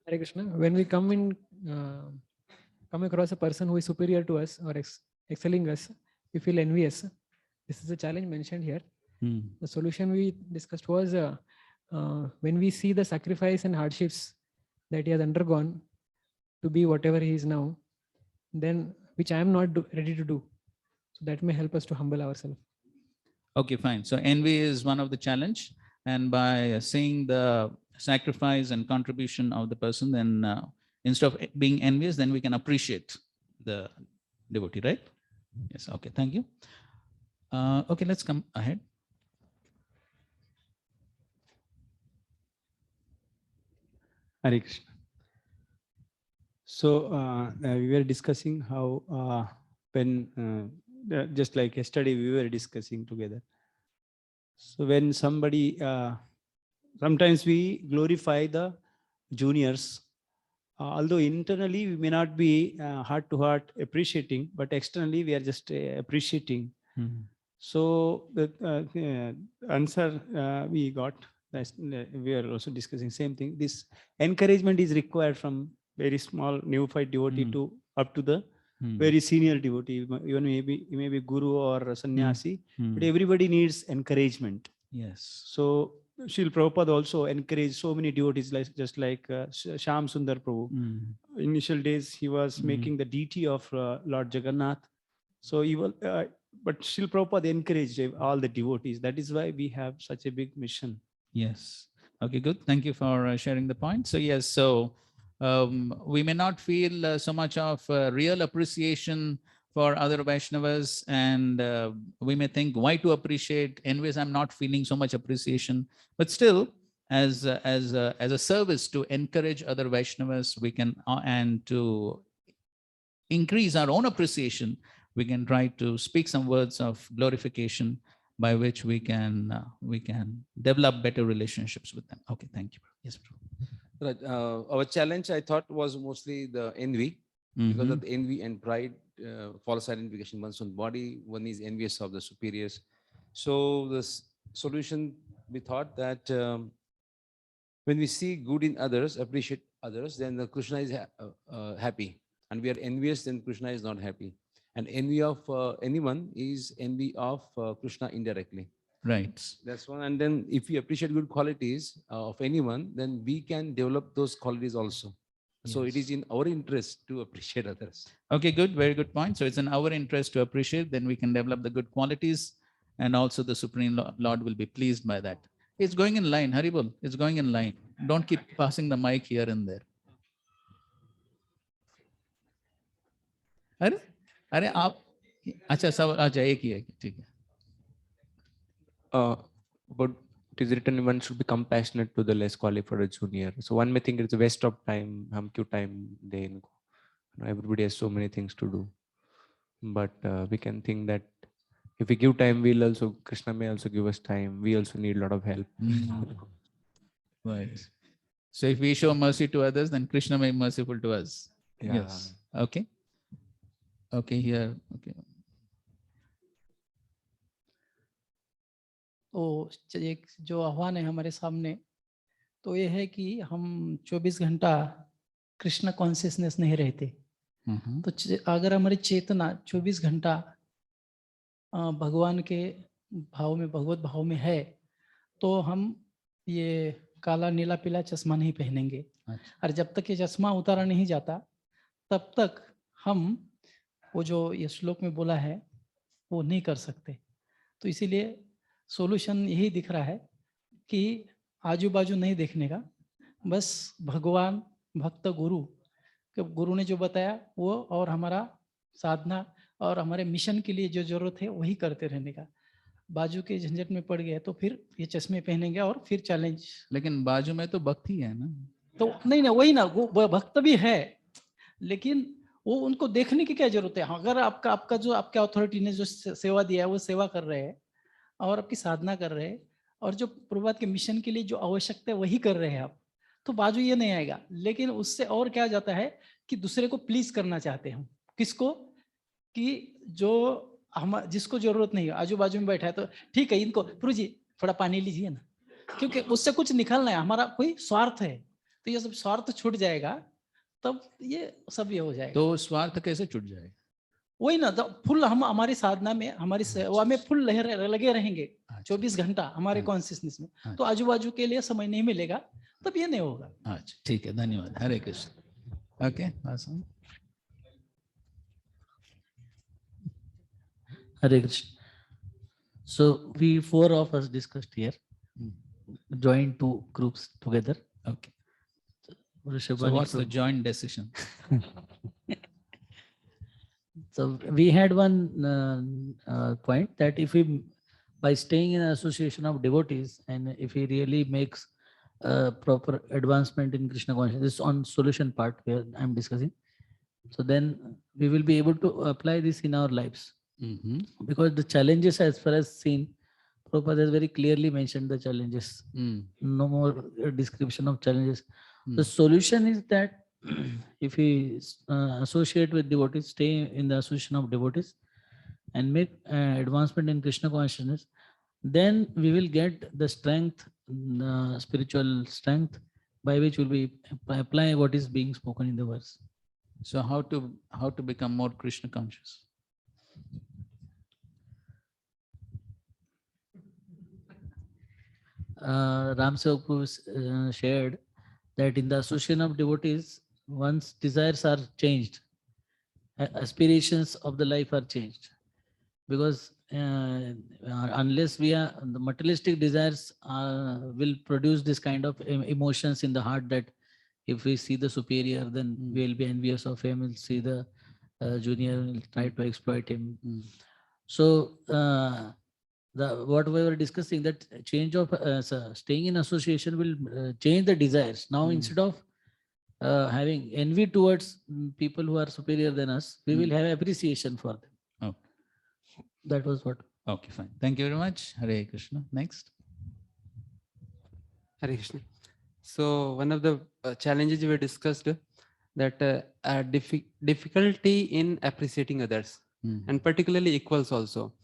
Hare Krishna. When we come across a person who is superior to us or excelling us, we feel envious. This is a challenge mentioned here. The solution we discussed was when we see the sacrifice and hardships that he has undergone to be whatever he is now, then which I am not ready to do. So that may help us to humble ourselves. Okay, fine. So envy is one of the challenge, and by seeing the sacrifice and contribution of the person, then instead of being envious, then we can appreciate the devotee, right? Yes. Okay. Thank you. Okay, let's come ahead. Hare Krishna. So we were discussing how when just like yesterday we were discussing together. So when somebody, sometimes we glorify the juniors, although internally we may not be heart to heart appreciating, but externally we are just appreciating. So the answer we got, we are also discussing same thing. This encouragement is required from very small neophyte devotee to up to the very senior devotee, even maybe guru or sannyasi, but everybody needs encouragement. Yes. So Srila Prabhupada also encouraged so many devotees, like just like Shyam Sundar Prabhu. Initial days he was making the deity of Lord Jagannath. So he will, but Srila Prabhupada encouraged all the devotees. That is why we have such a big mission. Yes. Okay, good. Thank you for sharing the point. So yes, so we may not feel so much of real appreciation for other Vaishnavas, and we may think, why to appreciate? Anyways, I'm not feeling so much appreciation. But still, as a service to encourage other Vaishnavas, we can and to increase our own appreciation, we can try to speak some words of glorification by which we can develop better relationships with them. Okay, thank you. Yes, bro. Right. Our challenge, I thought, was mostly the envy, because of the envy and pride, false identification. One's own body, one is envious of the superiors. So this solution, we thought that when we see good in others, appreciate others, then the Krishna is happy, and we are envious, then Krishna is not happy. And envy of anyone is envy of Krishna indirectly. Right. That's one. And then if we appreciate good qualities of anyone, then we can develop those qualities also. So it is in our interest to appreciate others. Okay, good. Very good point. So it's in our interest to appreciate, then we can develop the good qualities, and also the Supreme Lord will be pleased by that. It's going in line, Haribol. It's going in line. Don't keep passing the mic here and there. अरे आप अच्छा सब अच्छा एक ही है ठीक है. But it is written one should be compassionate to the less qualified junior. So one may think it's a waste of time. Hum kyun time दें इनको? Everybody has so many things to do. But we can think that if we give time, Krishna may also give us time. We also need a lot of help. Right. So if we show mercy to others, then Krishna may be merciful to us. Yeah. Yes. Okay. Okay, here. Okay. तो एक जो आह्वान है हमारे सामने, तो ये है कि हम 24 घंटा कृष्ण कॉन्शियसनेस नहीं रहते। तो अगर हमारी चेतना 24 घंटा भगवान के भाव में, भगवत भाव में है, तो हम ये काला नीला पीला चश्मा नहीं पहनेंगे। और जब तक ये चश्मा उतारा नहीं जाता, तब तक हम वो जो ये श्लोक में बोला है वो नहीं कर सकते। तो इसीलिए सॉल्यूशन यही दिख रहा है कि आजू बाजू नहीं देखने का, बस भगवान, भक्त, गुरु ने जो बताया वो, और हमारा साधना और हमारे मिशन के लिए जो जरूरत है वही करते रहने का। बाजू के झंझट में पड़ गए तो फिर ये चश्मे पहनेंगे और फिर चैलेंज। लेकिन बाजू में तो भक्ति है ना। तो नहीं ना, वही ना, वो भक्त भी है, लेकिन वो उनको देखने की क्या जरूरत है। अगर आपका जो आपके अथॉरिटी ने जो सेवा दिया है वो सेवा कर रहे हैं और आपकी साधना कर रहे हैं, और जो प्रभात के मिशन के लिए जो आवश्यकता है वही कर रहे हैं आप, तो बाजू ये नहीं आएगा। लेकिन उससे और क्या जाता है कि दूसरे को प्लीज करना चाहते हैं हम। किसको? कि जो हम, जिसको जरूरत नहीं है, आजू बाजू में बैठा है तो ठीक है, इनको प्रभु जी थोड़ा पानी लीजिए ना, क्योंकि उससे कुछ निकलना है, हमारा कोई स्वार्थ है। तो ये सब स्वार्थ छूट जाएगा, तब ये सब ये हो जाएगा। तो स्वार्थ कैसे छूट जाएगा? वही ना, तो फुल हम हमारी साधना में, हमारी सेवा में फुल लगे रहेंगे 24 घंटा हमारे कॉन्शियसनेस में, तो आजू बाजू के लिए समय नहीं मिलेगा, तब ये नहीं होगा। अच्छा, ठीक है, धन्यवाद। Hare Krishna. Okay, Hare Krishna. So we four of us discussed here, joined two groups together. Okay. So what's the joint decision? So we had one point that if we, by staying in an association of devotees, and if he really makes proper advancement in Krishna consciousness, this is on solution part where I'm discussing. So then we will be able to apply this in our lives. Because the challenges, as far as seen, Prabhupada has very clearly mentioned the challenges. No more description of challenges. The solution is that if we associate with devotees, stay in the association of devotees, and make advancement in Krishna consciousness, then we will get the strength, the spiritual strength, by which we'll be apply what is being spoken in the verse. So how to become more Krishna conscious? Ram Sevak shared that in the association of devotees, one's desires are changed, aspirations of the life are changed, because unless we are, the materialistic desires will produce this kind of emotions in the heart, that if we see the superior, then we will be envious of him, we'll see the junior, will try to exploit him. So what we were discussing, that change of staying in association will change the desires. Now instead of having envy towards people who are superior than us, we will have appreciation for them. Okay. That was what. Okay, fine. Thank you very much. Hare Krishna. Next. Hare Krishna. So one of the challenges we discussed, that difficulty in appreciating others. And particularly equals also.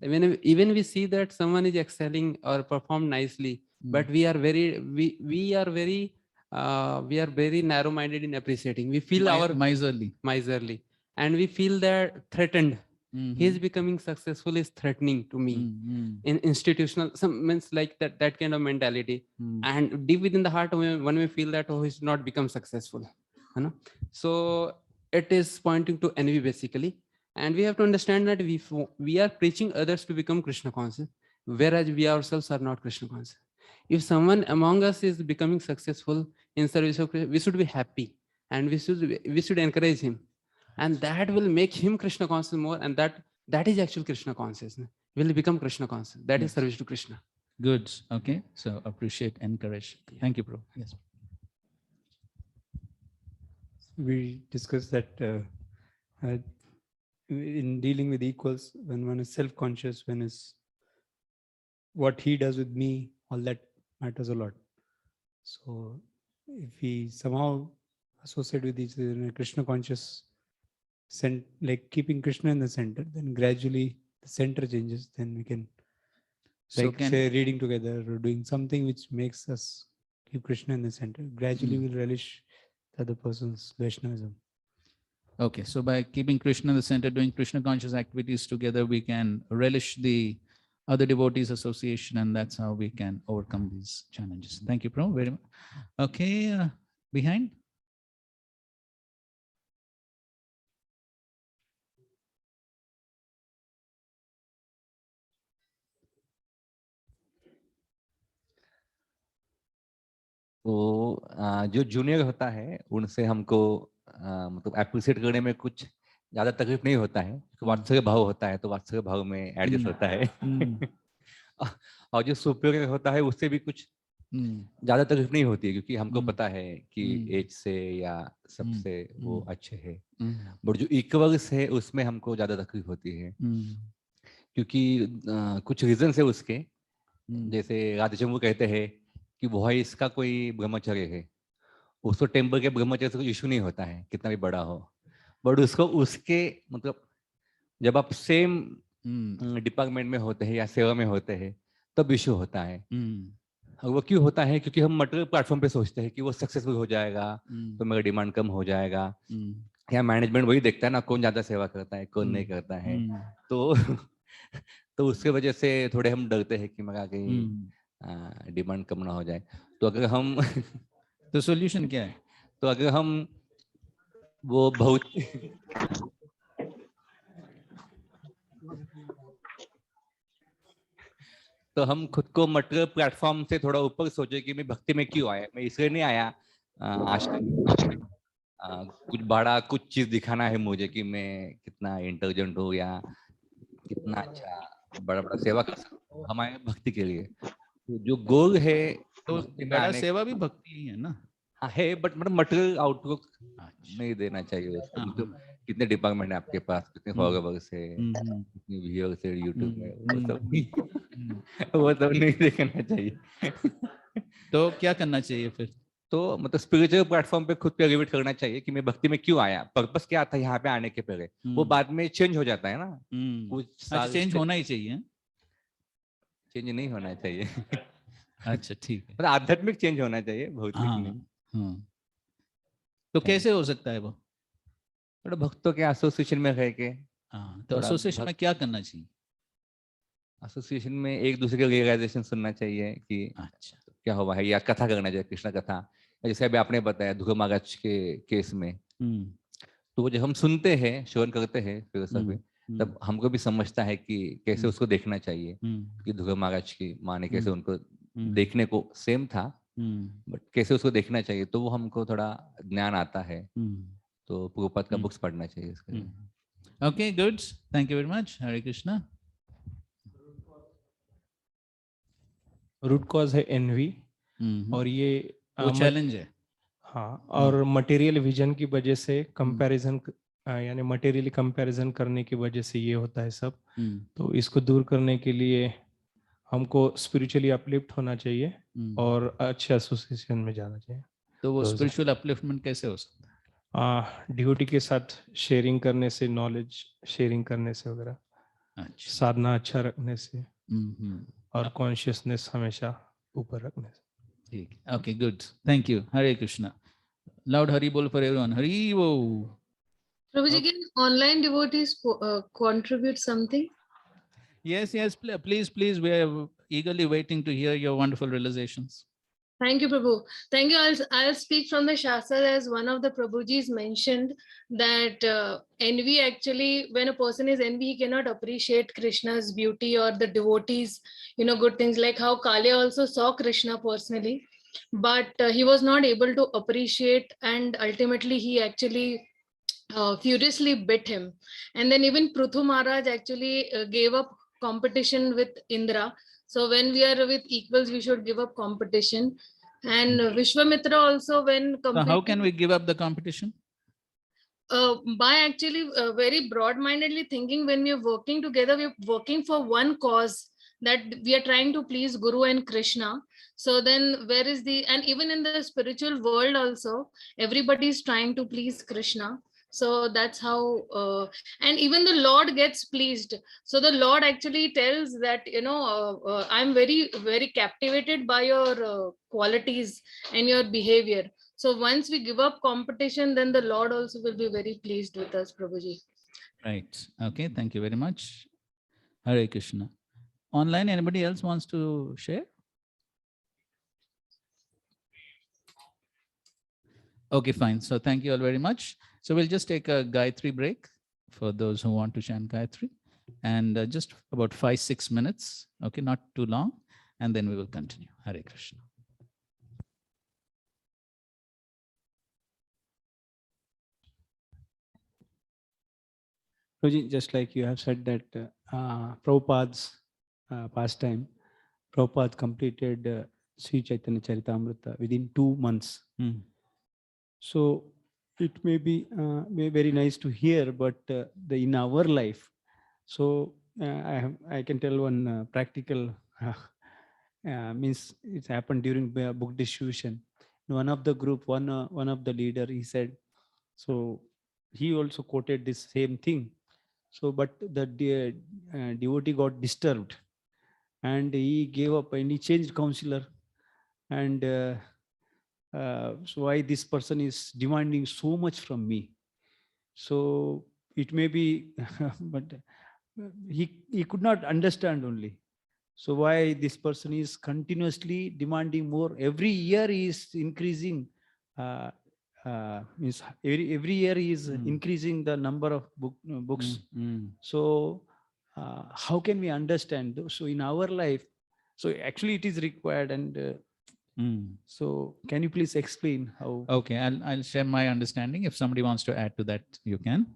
Even we see that someone is excelling or perform nicely, but we are very narrow-minded in appreciating. We feel miserly, and we feel that threatened. He is becoming successful is threatening to me. In institutional, some means like that kind of mentality, and deep within the heart, when we feel that he's not become successful, you know. So it is pointing to envy basically. And we have to understand that we are preaching others to become Krishna conscious, whereas we ourselves are not Krishna conscious. If someone among us is becoming successful in service of Krishna, we should be happy, and we should encourage him, and that will make him Krishna conscious more, and that is actual Krishna consciousness. Will become Krishna conscious. That is service to Krishna. Good. Okay. So appreciate, encourage. Thank you, bro. Yes. We discussed that in dealing with equals, when one is self-conscious, when is what he does with me, all that matters a lot. So if we somehow associate with each other in a Krishna conscious, like keeping Krishna in the center, then gradually the center changes. Then we can, like say, reading together or doing something which makes us keep Krishna in the center. Gradually we'll relish the other person's Vaishnavism. Okay, so by keeping Krishna in the center, doing Krishna conscious activities together, we can relish the other devotees association, and that's how we can overcome these challenges. Thank you, Prabhu, very much. Okay, behind. तो जो junior होता है उनसे हमको मतलब appreciate करने में कुछ ज्यादा तकलीफ नहीं होता है, वात्सल्य भाव होता है तो वात्सल्य भाव में एडजस्ट होता है। और जो सुपीरियर होता है उससे भी कुछ ज्यादा तकलीफ नहीं होती है, क्योंकि हमको पता है कि एज से या सबसे वो अच्छे है। बट जो इक्वल्स है उसमें हमको ज्यादा तकलीफ होती है, क्योंकि कुछ रीजन है उसके। जैसे राधेचंद्र कहते हैं कि वॉइस का कोई ब्रह्मचर्य है, उसको टेम्पर के ब्रह्मचर्य से कोई इशू नहीं होता है कितना भी बड़ा हो, बट उसको उसके मतलब जब आप सेम डिपार्टमेंट में होते हैं या सेवा में होते हैं तब इशू होता है। और वो क्यों होता है? क्योंकि हम मटेरियल प्लेटफॉर्म पे सोचते हैं कि वो सक्सेसफुल हो जाएगा तो मेरा डिमांड कम हो जाएगा, या मैनेजमेंट वही देखता है ना कौन ज्यादा सेवा करता है कौन नहीं करता है। तो उसके वजह से थोड़े हम डरते हैं कि मगा कहीं डिमांड कम ना हो जाए। तो अगर हम तो सॉल्यूशन क्या है? तो अगर हम वो बहुत तो हम खुद को मटेरियल प्लेटफॉर्म से थोड़ा ऊपर सोचे कि मैं भक्ति में क्यों आया, मैं इसलिए नहीं आया आश्रम कुछ बड़ा कुछ चीज दिखाना है मुझे कि मैं कितना इंटेलिजेंट हूँ या कितना अच्छा बड़ा बड़ा सेवा कर सकता हूँ। हमारे भक्ति के लिए तो जो गोल है तो बड़ा सेवा भी भक्ति ही है ना। हाँ है, बट मतलब मटेरियल आउटलुक नहीं देना चाहिए उसको। मतलब कितने डिपार्टमेंट है आपके पास, कितने फॉलोवर्स है, कितने व्यूअर्स है यूट्यूब में, वो सब नहीं देखना चाहिए। तो क्या करना चाहिए फिर? तो मतलब स्पिरिचुअल प्लेटफॉर्म पे खुद पे रिलेट करना चाहिए कि मैं भक्ति में क्यों आया, पर्पस क्या था यहाँ पे आने के पहले। वो बाद में चेंज हो जाता है ना, कुछ साल चेंज होना ही चाहिए। चेंज नहीं होना चाहिए। अच्छा ठीक है, मतलब आध्यात्मिक चेंज होना चाहिए, भौतिक नहीं। तो कैसे हो सकता है वो? थोड़ा भक्तों के एसोसिएशन में रह के। तो एसोसिएशन में क्या करना चाहिए? एसोसिएशन में एक दूसरे के रियलाइजेशन सुनना चाहिए कि अच्छा क्या हुआ है, या कथा करना चाहिए, कृष्ण कथा। जैसे अभी आपने बताया ध्रुव महाराज के केस में, तो वो जब हम सुनते हैं श्रवण करते हैं फिलोसफी, तब हमको भी समझता है कि कैसे उसको देखना चाहिए कि ध्रुव महाराज की माँ ने कैसे उनको देखने को सेम था, बट कैसे उसको देखना चाहिए, तो वो हमको थोड़ा ज्ञान आता है। तो प्रभुपाद का बुक्स पढ़ना चाहिए इसके। Okay good, thank you very much. Hare Krishna. Root cause है एनवी, और ये वो चैलेंज है। हाँ, और मटेरियल विजन की वजह से कंपैरिजन, यानी मटेरियली कंपैरिजन करने की वजह से ये होता है सब। तो इसको दूर करने के लिए हमको स्पिरिचुअली अपलिफ्ट होना चाहिए और अच्छे एसोसिएशन में जाना चाहिए। तो वो स्पिरिचुअल अपलिफ्टमेंट कैसे हो सकता है? डिवोटी के साथ शेयरिंग करने से, नॉलेज शेयरिंग करने से वगैरह, साधना अच्छा रखने से, और कॉन्शियसनेस हमेशा ऊपर रखने से। ठीक है, okay good, thank you. Hare Krishna. Loud Hari बोल फॉर एवरीवन। हरि बोल। Prabhuji, can online devotees contribute something? Yes, yes, please. We are eagerly waiting to hear your wonderful realizations. Thank you, Prabhu. Thank you. I'll speak from the Shastra, as one of the Prabhujis mentioned that envy, actually, when a person is envy, he cannot appreciate Krishna's beauty or the devotees, good things, like how Kalia also saw Krishna personally, but he was not able to appreciate, and ultimately he actually furiously bit him. And then even Pruthu Maharaj actually gave up competition with Indra. So when we are with equals, we should give up competition. And Vishwamitra also, when So how can we give up the competition? by actually very broad-mindedly thinking, when we are working together, we are working for one cause, that we are trying to please Guru and Krishna. So then where is the, and even in the spiritual world also, everybody is trying to please Krishna. So that's how, and even the Lord gets pleased. So the Lord actually tells that, I'm very, very captivated by your qualities and your behavior. So once we give up competition, then the Lord also will be very pleased with us, Prabhuji. Right. Okay. Thank you very much. Hare Krishna. Online, anybody else wants to share? Okay, fine. So thank you all very much. So we'll just take a Gayatri break for those who want to chant Gayatri, and just about 5-6 minutes. Okay, not too long, and then we will continue. Hare Krishna. Just like you have said that Prabhupada's pastime, Prabhupada completed Sri Chaitanya Charitamrita within 2 months. So it may be very nice to hear, but in our life, so I can tell one practical means it happened during book distribution. One of the group, one of the leader, he said, so he also quoted this same thing. So, but the devotee got disturbed, and he gave up and he changed counselor. And so why this person is demanding so much from me? So it may be, but he could not understand only. So why this person is continuously demanding more? Every year he is increasing. Means every year he is increasing the number of books. So how can we understand? So in our life, so actually it is required. And so can you please explain how? Okay, I'll share my understanding. If somebody wants to add to that, you can.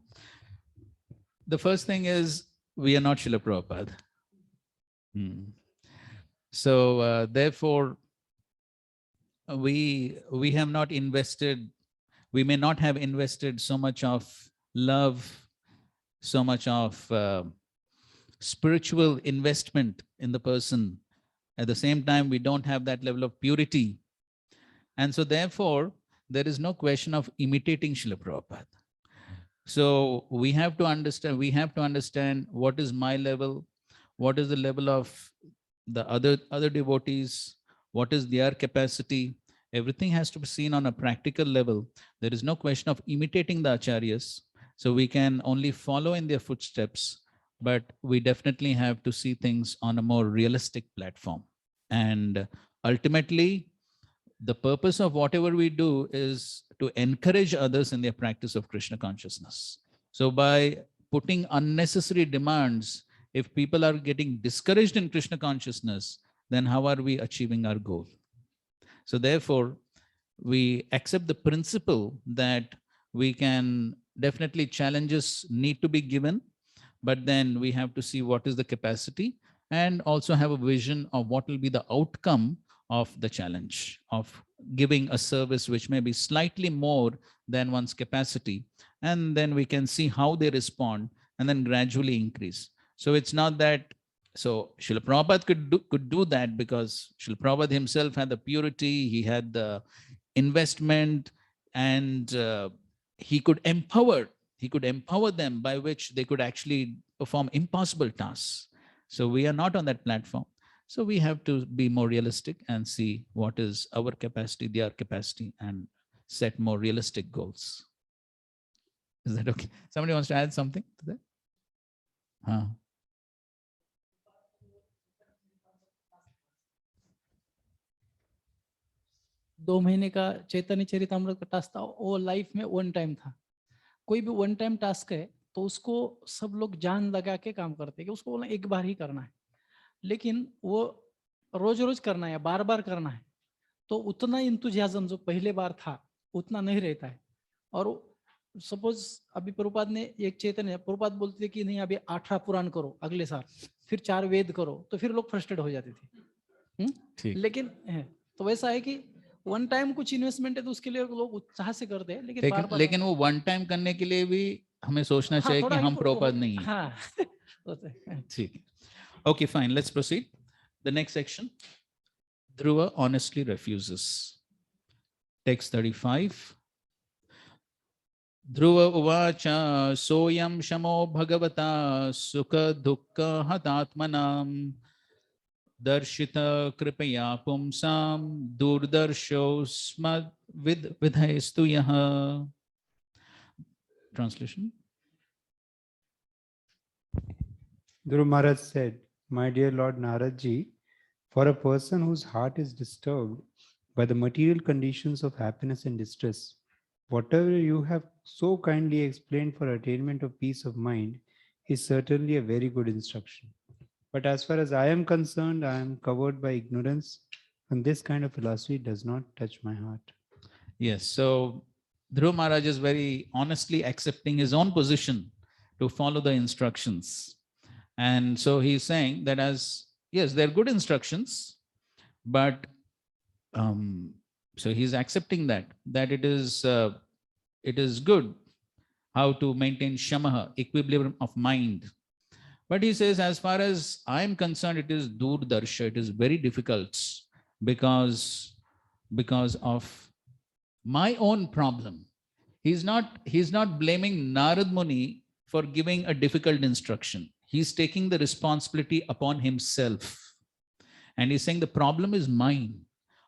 The first thing is, we are not Srila Prabhupada. So therefore, we have not invested, we may not have invested so much of love, so much of spiritual investment in the person. At the same time, we don't have that level of purity. And so therefore, there is no question of imitating Srila Prabhupada. So we have to understand what is my level, what is the level of the other devotees, what is their capacity. Everything has to be seen on a practical level. There is no question of imitating the acharyas. So we can only follow in their footsteps, but we definitely have to see things on a more realistic platform. And ultimately, the purpose of whatever we do is to encourage others in their practice of Krishna consciousness. So by putting unnecessary demands, if people are getting discouraged in Krishna consciousness, then how are we achieving our goal? So therefore, we accept the principle that we can definitely, challenges need to be given, but then we have to see what is the capacity and also have a vision of what will be the outcome of the challenge of giving a service which may be slightly more than one's capacity. And then we can see how they respond and then gradually increase. So it's not that, so Srila Prabhupada could do that because Srila Prabhupada himself had the purity, he had the investment, and he could empower them by which they could actually perform impossible tasks. So we are not on that platform. So we have to be more realistic and see what is our capacity, their capacity, and set more realistic goals. Is that okay? Somebody wants to add something to that? Huh. दो महीने का चैतन्य चरितामृत का task था, वो life में one time था. कोई भी वन टाइम टास्क है तो उसको सब लोग जान लगा के काम करते हैं कि उसको एक बार ही करना है, लेकिन वो रोज रोज करना है, बार बार करना है, तो उतना इंतुजियाज्म जो पहले बार था उतना नहीं रहता है. और सपोज अभी प्रभुपाद ने एक चैतन्य, प्रभुपाद बोलते थे कि नहीं अभी 18 पुराण करो अगले साल, फिर 4 वेद करो, तो फिर लोग फ्रस्ट्रेट हो जाते थे. लेकिन तो वैसा है कि वन टाइम कुछ इन्वेस्टमेंट है तो उसके लिए लोग उत्साह से करते हैं, लेकिन बार बार लेकिन वो वन टाइम करने के लिए भी हमें सोचना चाहिए कि हम प्रॉपर नहीं है। हाँ ठीक है, okay fine, let's proceed the next section. Dhruv honestly refuses. Text 35. ध्रुव उवाच सोऽयं शमो भगवता सुख दुःख हतात्मनां दर्शित कृपया पुंसां दूरदर्शोऽस्मद्विधैस्तु यः। Translation. Dhruv Maharaj said, "My dear Lord Narad Ji, for a person whose heart is disturbed by the material conditions of happiness and distress, whatever you have so kindly explained for attainment of peace of mind is certainly a very good instruction. But as far as I am concerned, I am covered by ignorance, and this kind of philosophy does not touch my heart." Yes, so Dhruv Maharaj is very honestly accepting his own position to follow the instructions. And so he's saying that yes, they're good instructions, but so he's accepting that it is good how to maintain shamaha, equilibrium of mind. But he says, as far as I'm concerned, it is durdarsha, it is very difficult because of my own problem. He's not blaming Narad Muni for giving a difficult instruction. He's taking the responsibility upon himself. And he's saying the problem is mine.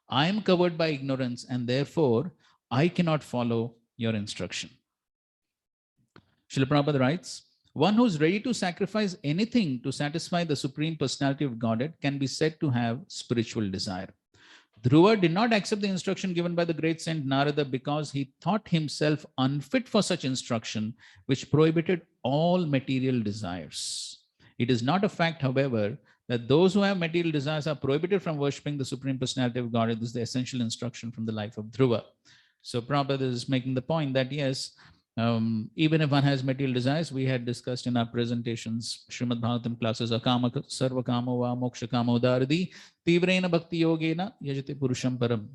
I am covered by ignorance and therefore I cannot follow your instruction. Srila Prabhupada writes, one who is ready to sacrifice anything to satisfy the Supreme Personality of Godhead can be said to have spiritual desire. Dhruva did not accept the instruction given by the great saint Narada because he thought himself unfit for such instruction, which prohibited all material desires. It is not a fact, however, that those who have material desires are prohibited from worshipping the Supreme Personality of Godhead. This is the essential instruction from the life of Dhruva. So Prabhupada is making the point that yes, even if one has material desires, we had discussed in our presentations, Srimad Bhagavatam classes, Akama Sarva Kamo Va Moksha Kamo Dardi, Tivrena Bhakti Yogena Yajate Purusham Param.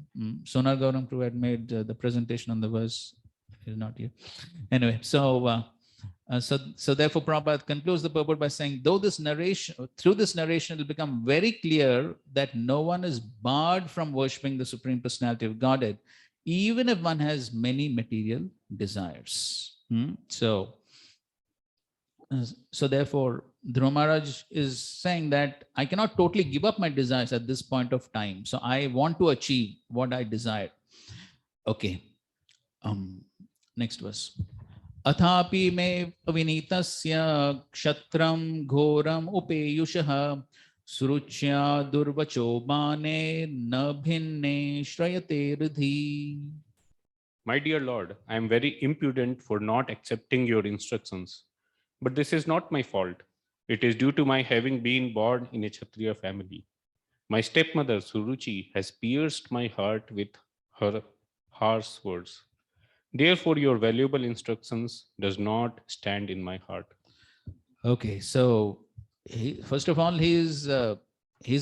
Sonar Gauram Prabhu had made the presentation on the verse. Is not here. Anyway, so therefore Prabhupada concludes the purport by saying, through this narration, it will become very clear that no one is barred from worshipping the Supreme Personality of Godhead, even if one has many material desires. So therefore, Dhruva Maharaj is saying that I cannot totally give up my desires at this point of time. So I want to achieve what I desire. Okay. Next verse. Athapi me avinitasya kshatram ghoram upeyushaha suruchya durvacho bane na bhinne shrayate ridhi. My dear Lord, I am very impudent for not accepting your instructions. But this is not my fault. It is due to my having been born in a Kshatriya family. My stepmother Suruchi has pierced my heart with her harsh words. Therefore, your valuable instructions does not stand in my heart. Okay, so first of all, he's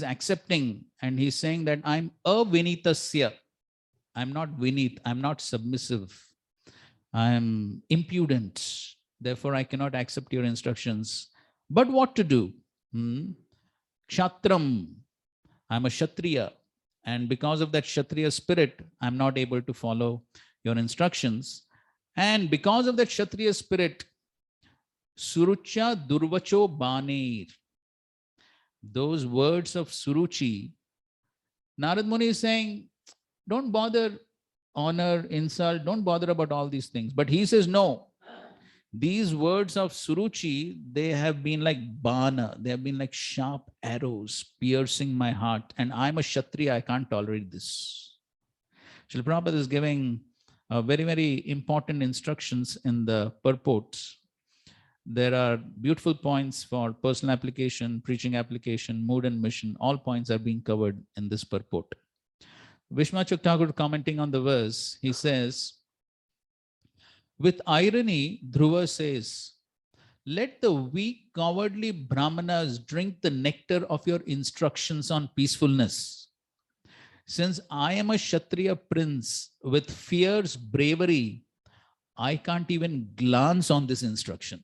accepting and he's saying that I'm avinitasya. I'm not vinit. I'm not submissive. I'm impudent. Therefore, I cannot accept your instructions. But what to do? Kshatram. I'm a Kshatriya. And because of that Kshatriya spirit, I'm not able to follow your instructions. And because of that Kshatriya spirit, Surucha Durvacho Banir. Those words of Suruchi, Narad Muni is saying, don't bother honor, insult, don't bother about all these things. But he says, no. These words of Suruchi, they have been like bana, they have been like sharp arrows piercing my heart. And I'm a Kshatriya, I can't tolerate this. Srila Prabhupada is giving very, very important instructions in the purports. There are beautiful points for personal application, preaching application, mood and mission. All points are being covered in this purport. Vishwachak Thakur commenting on the verse, he says, with irony, Dhruva says, let the weak, cowardly Brahmanas drink the nectar of your instructions on peacefulness. Since I am a Kshatriya prince with fierce bravery, I can't even glance on this instruction.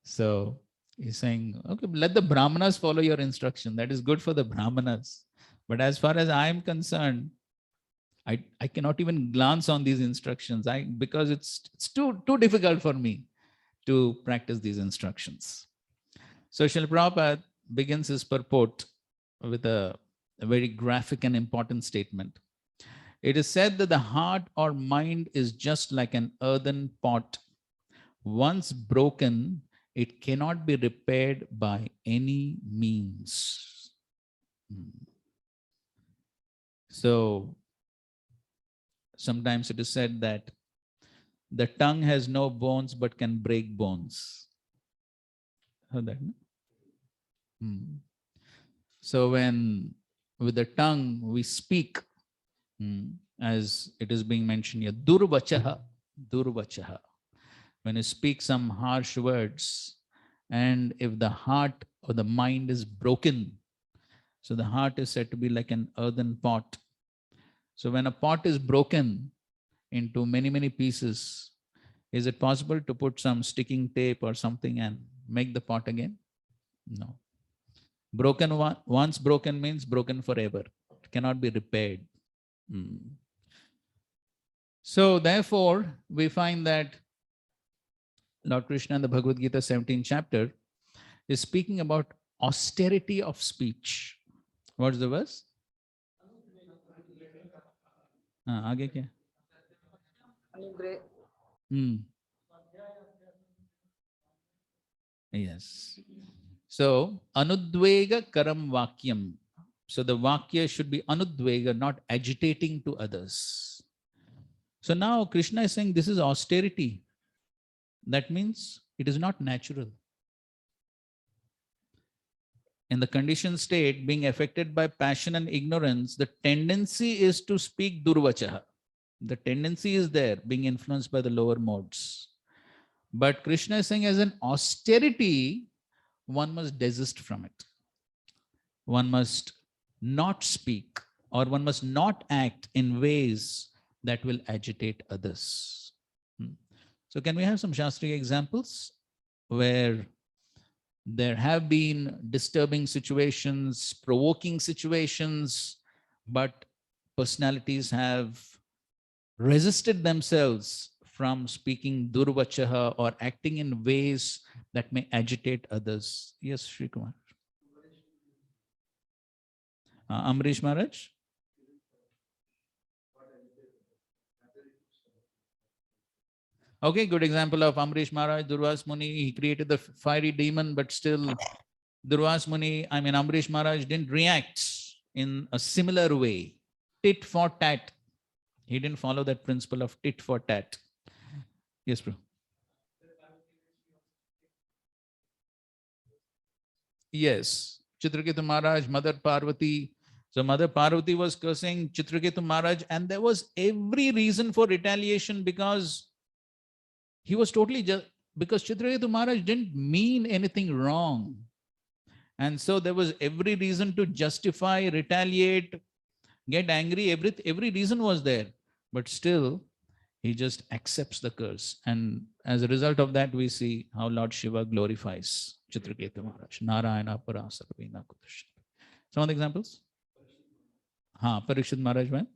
So he's saying, okay, let the Brahmanas follow your instruction. That is good for the Brahmanas. But as far as I am concerned, I cannot even glance on these instructions because it's too difficult for me to practice these instructions. So Srila Prabhupada begins his purport with a very graphic and important statement. It is said that the heart or mind is just like an earthen pot. Once broken, it cannot be repaired by any means. So sometimes it is said that the tongue has no bones but can break bones. Heard that? No? So when with the tongue we speak, as it is being mentioned here, durvachaha, durvachaha. When you speak some harsh words, and if the heart or the mind is broken, so the heart is said to be like an earthen pot. So when a pot is broken into many pieces, is it possible to put some sticking tape or something and make the pot again? No. Broken once broken means broken forever. It cannot be repaired. So therefore, we find that Lord Krishna in the Bhagavad Gita 17th chapter is speaking about austerity of speech. What's the verse? आगे क्या? Yes. So, anudvega karam vakyam. So the vakya should be anudvega, not agitating to others. So now Krishna is saying this is austerity. That means it is not natural. In the conditioned state, being affected by passion and ignorance, the tendency is to speak durvachaha. The tendency is there, being influenced by the lower modes. But Krishna is saying as an austerity, one must desist from it. One must not speak, or one must not act in ways that will agitate others. So can we have some Shastric examples where there have been disturbing situations, provoking situations, but personalities have resisted themselves from speaking durvachaha or acting in ways that may agitate others? Yes, Shri Kumar. Amrish Maharaj? Okay, good example of Amrish Maharaj, Durvas Muni. He created the fiery demon, but still Durvas Muni, Amrish Maharaj didn't react in a similar way. Tit for tat. He didn't follow that principle of tit for tat. Yes, bro. Yes. Chitraketu Maharaj, Mother Parvati. So Mother Parvati was cursing Chitraketu Maharaj, and there was every reason for retaliation because he was totally just because Chitraketu Maharaj didn't mean anything wrong. And so there was every reason to justify, retaliate, get angry. Every reason was there. But still, he just accepts the curse. And as a result of that, we see how Lord Shiva glorifies Chitraketu Maharaj. Narayana Parasarvina Kudash. Some of the examples? Parikshit Maharaj, when?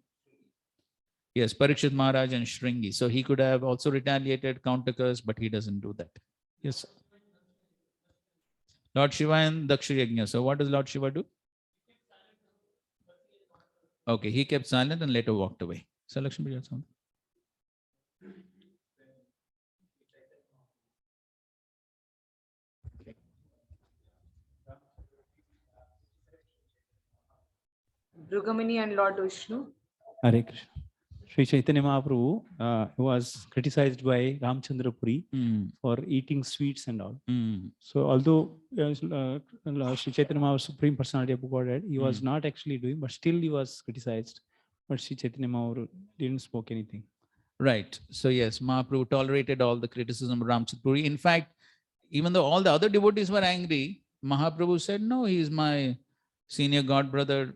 Yes, Parikshit Maharaj and Shringi. So he could have also retaliated, counter curse, but he doesn't do that. Yes. Lord Shiva and Daksha Yajna. So what does Lord Shiva do? Okay, he kept silent and later walked away. So Lakshmi, you have something? Rugamini and Lord Vishnu. Hare Krishna. Sri Chaitanya Mahaprabhu was criticized by Ramchandra Puri for eating sweets and all. So although Sri Chaitanya Mahaprabhu, Supreme Personality of Godhead, he was not actually doing, but still he was criticized. But Sri Chaitanya Mahaprabhu didn't spoke anything. Right. So yes, Mahaprabhu tolerated all the criticism of Ramchandra Puri. In fact, even though all the other devotees were angry, Mahaprabhu said, no, he is my senior god brother.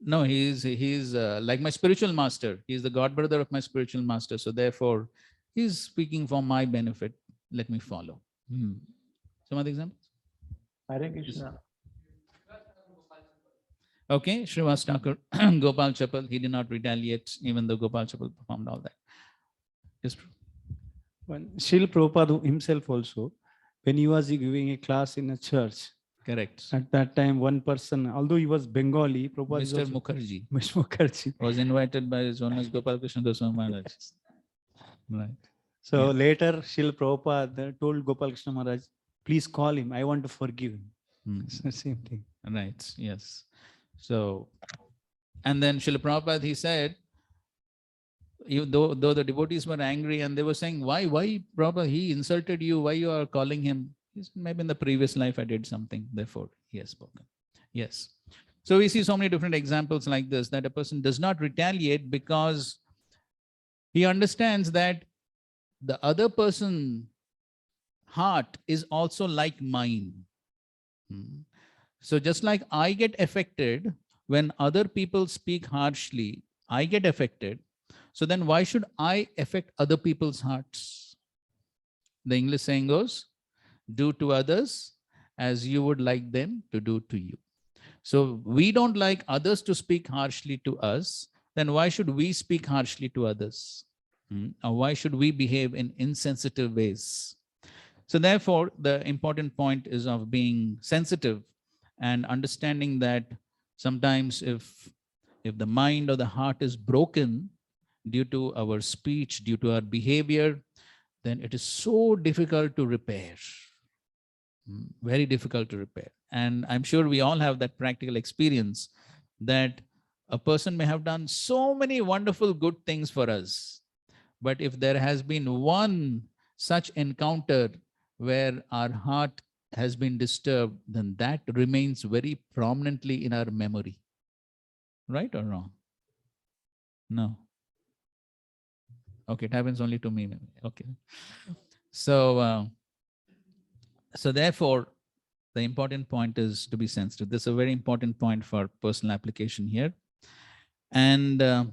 No, he's like my spiritual master. He's the god brother of my spiritual master. So therefore, he's speaking for my benefit. Let me follow. Some other examples? Hare Krishna. Okay, Srivas Thakur, Gopal Chapal, he did not retaliate, even though Gopal Chapal performed all that. Yes, When Srila Prabhupada himself also, when he was giving a class in a church, correct. At that time, one person, although he was Bengali, Prabhupada is Mr. also, Mukherjee. Mr. Mukherjee Was invited by His Holiness Gopal Krishna Goswami Maharaj. Right. So later, Srila Prabhupada told Gopal Krishna Maharaj, please call him. I want to forgive him. It's the same thing. Right. Yes. So, and then Srila Prabhupada, he said, even though the devotees were angry and they were saying, why Prabhupada, he insulted you, why you are calling him? He said, maybe in the previous life I did something, therefore he has spoken. Yes. So we see so many different examples like this, that a person does not retaliate because he understands that the other person's heart is also like mine. So just like I get affected when other people speak harshly, I get affected. So then why should I affect other people's hearts? The English saying goes, do to others as you would like them to do to you. So we don't like others to speak harshly to us, then why should we speak harshly to others? Or why should we behave in insensitive ways? So therefore, the important point is of being sensitive and understanding that sometimes if the mind or the heart is broken due to our speech, due to our behavior, then it is so difficult to repair. Very difficult to repair. And I'm sure we all have that practical experience that a person may have done so many wonderful good things for us. But if there has been one such encounter where our heart has been disturbed, then that remains very prominently in our memory. Right or wrong? No. Okay, it happens only to me. Okay. So, so therefore, the important point is to be sensitive. This is a very important point for personal application here. And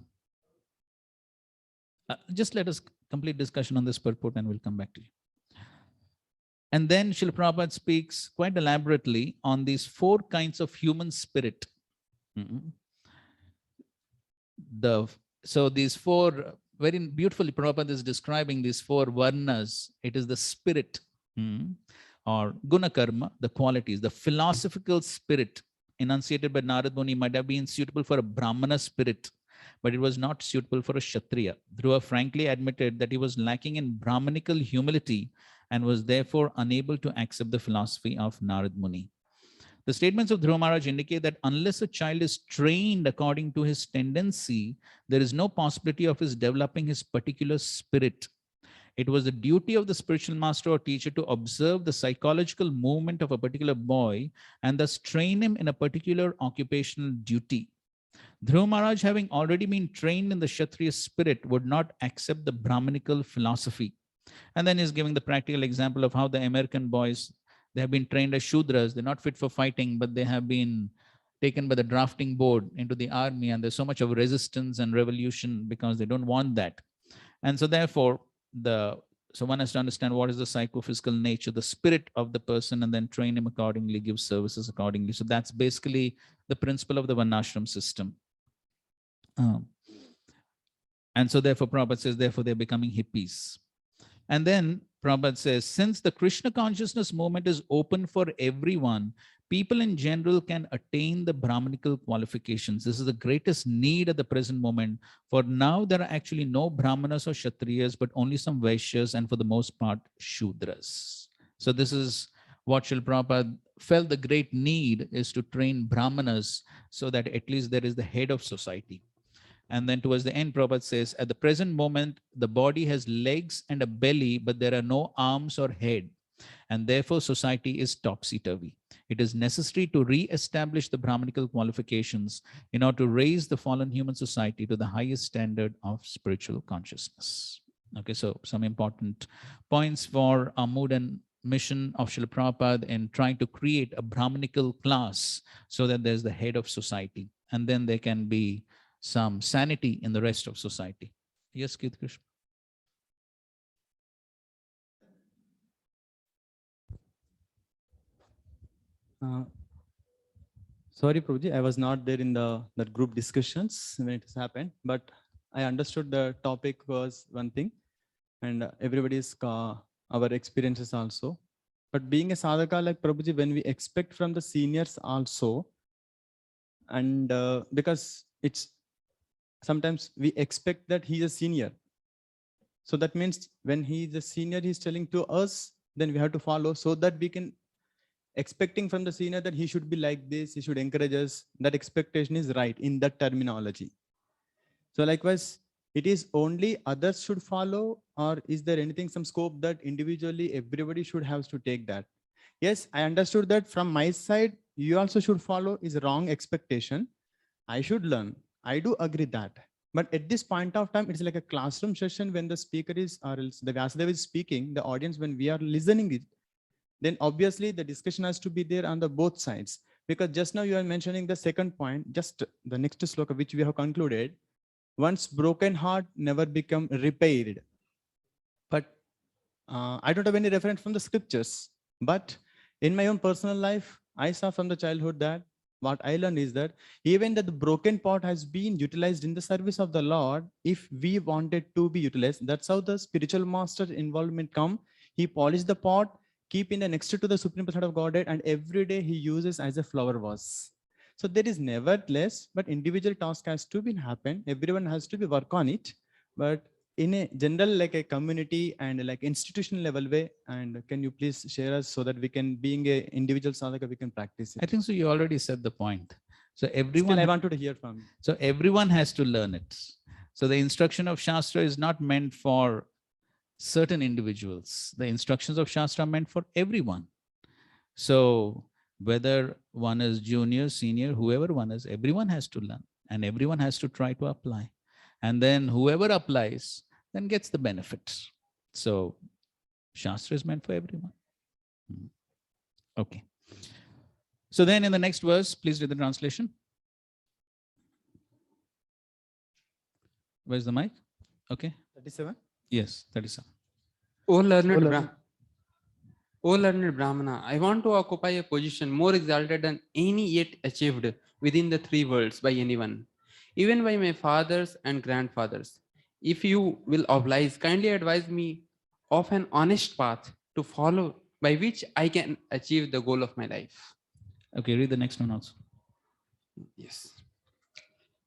just let us complete discussion on this purport and we'll come back to you. And then Srila Prabhupada speaks quite elaborately on these 4 kinds of human spirit. So these 4, very beautifully Prabhupada is describing these 4 varnas. It is the spirit or guna karma, the qualities, the philosophical spirit enunciated by Narad Muni might have been suitable for a Brahmana spirit, but it was not suitable for a Kshatriya. Dhruva frankly admitted that he was lacking in Brahmanical humility and was therefore unable to accept the philosophy of Narad Muni. The statements of Dhruva Maharaj indicate that unless a child is trained according to his tendency, there is no possibility of his developing his particular spirit. It was the duty of the spiritual master or teacher to observe the psychological movement of a particular boy and thus train him in a particular occupational duty. Dhruva Maharaj, having already been trained in the Kshatriya spirit, would not accept the Brahmanical philosophy. And then he's giving the practical example of how the American boys, they have been trained as Shudras. They're not fit for fighting, but they have been taken by the drafting board into the army. And there's so much of resistance and revolution because they don't want that. And so therefore, so one has to understand what is the psychophysical nature, the spirit of the person, and then train him accordingly, give services accordingly. So that's basically the principle of the Varnashram system. And so therefore, Prabhupada says, therefore, they're becoming hippies. And then Prabhupada says, since the Krishna consciousness movement is open for everyone, people in general can attain the Brahmanical qualifications. This is the greatest need at the present moment. For now, there are actually no Brahmanas or Kshatriyas, but only some Vaishyas and for the most part, Shudras. So this is what Srila Prabhupada felt the great need is to train Brahmanas so that at least there is the head of society. And then towards the end, Prabhupada says, at the present moment, the body has legs and a belly, but there are no arms or head. And therefore, society is topsy-turvy. It is necessary to re-establish the Brahmanical qualifications in order to raise the fallen human society to the highest standard of spiritual consciousness. Okay, so some important points for our mood and mission of Srila Prabhupada in trying to create a Brahmanical class so that there's the head of society. and then there can be some sanity in the rest of society. Yes, Keith Krishna. Sorry, Prabhuji, I was not there in that group discussions when it has happened, but I understood the topic was one thing, and everybody's our experiences also. But being a sadhaka like Prabhuji, when we expect from the seniors also, and because it's sometimes we expect that he's a senior. So that means when he's a senior, he's telling to us, then we have to follow so that we can expecting from the senior that he should be like this, he should encourage us. That expectation is right in that terminology. So likewise, it is only others should follow, or is there anything, some scope that individually everybody should have to take that? Yes, I understood that from my side, you also should follow is a wrong expectation. I should learn. I do agree that. But at this point of time, it's like a classroom session when the speaker is, or else the Vyasadeva is speaking, the audience, when we are listening it, then obviously the discussion has to be there on the both sides. Because just now you are mentioning the second point, just the next sloka, which we have concluded, once broken heart never become repaired. But I don't have any reference from the scriptures, but in my own personal life, I saw from the childhood that what I learned is that even that the broken pot has been utilized in the service of the Lord, if we wanted to be utilized, that's how the spiritual master involvement come. He polished the pot, keep in the next to the Supreme Person of Godhead, and every day he uses as a flower vase. So there is nevertheless, but individual task has to be happen. Everyone has to be work on it. But in a general, like a community and like institutional level way, and can you please share us so that we can, being a individual sadhaka, we can practice it? I think so. You already said the point. So everyone, Still, I wanted to hear from you. So everyone has to learn it. So the instruction of Shastra is not meant for certain individuals. The instructions of Shastra are meant for everyone. So whether one is junior, senior, whoever one is, everyone has to learn and everyone has to try to apply. And then whoever applies then gets the benefits. So Shastra is meant for everyone. Okay. So then in the next verse, please read the translation. Where's the mic? Okay. 37? Yes, 37. O learned Brahmana, I want to occupy a position more exalted than any yet achieved within the three worlds by anyone, even by my fathers and grandfathers. If you will oblige, kindly advise me of an honest path to follow by which I can achieve the goal of my life. Okay, read the next one also. Yes.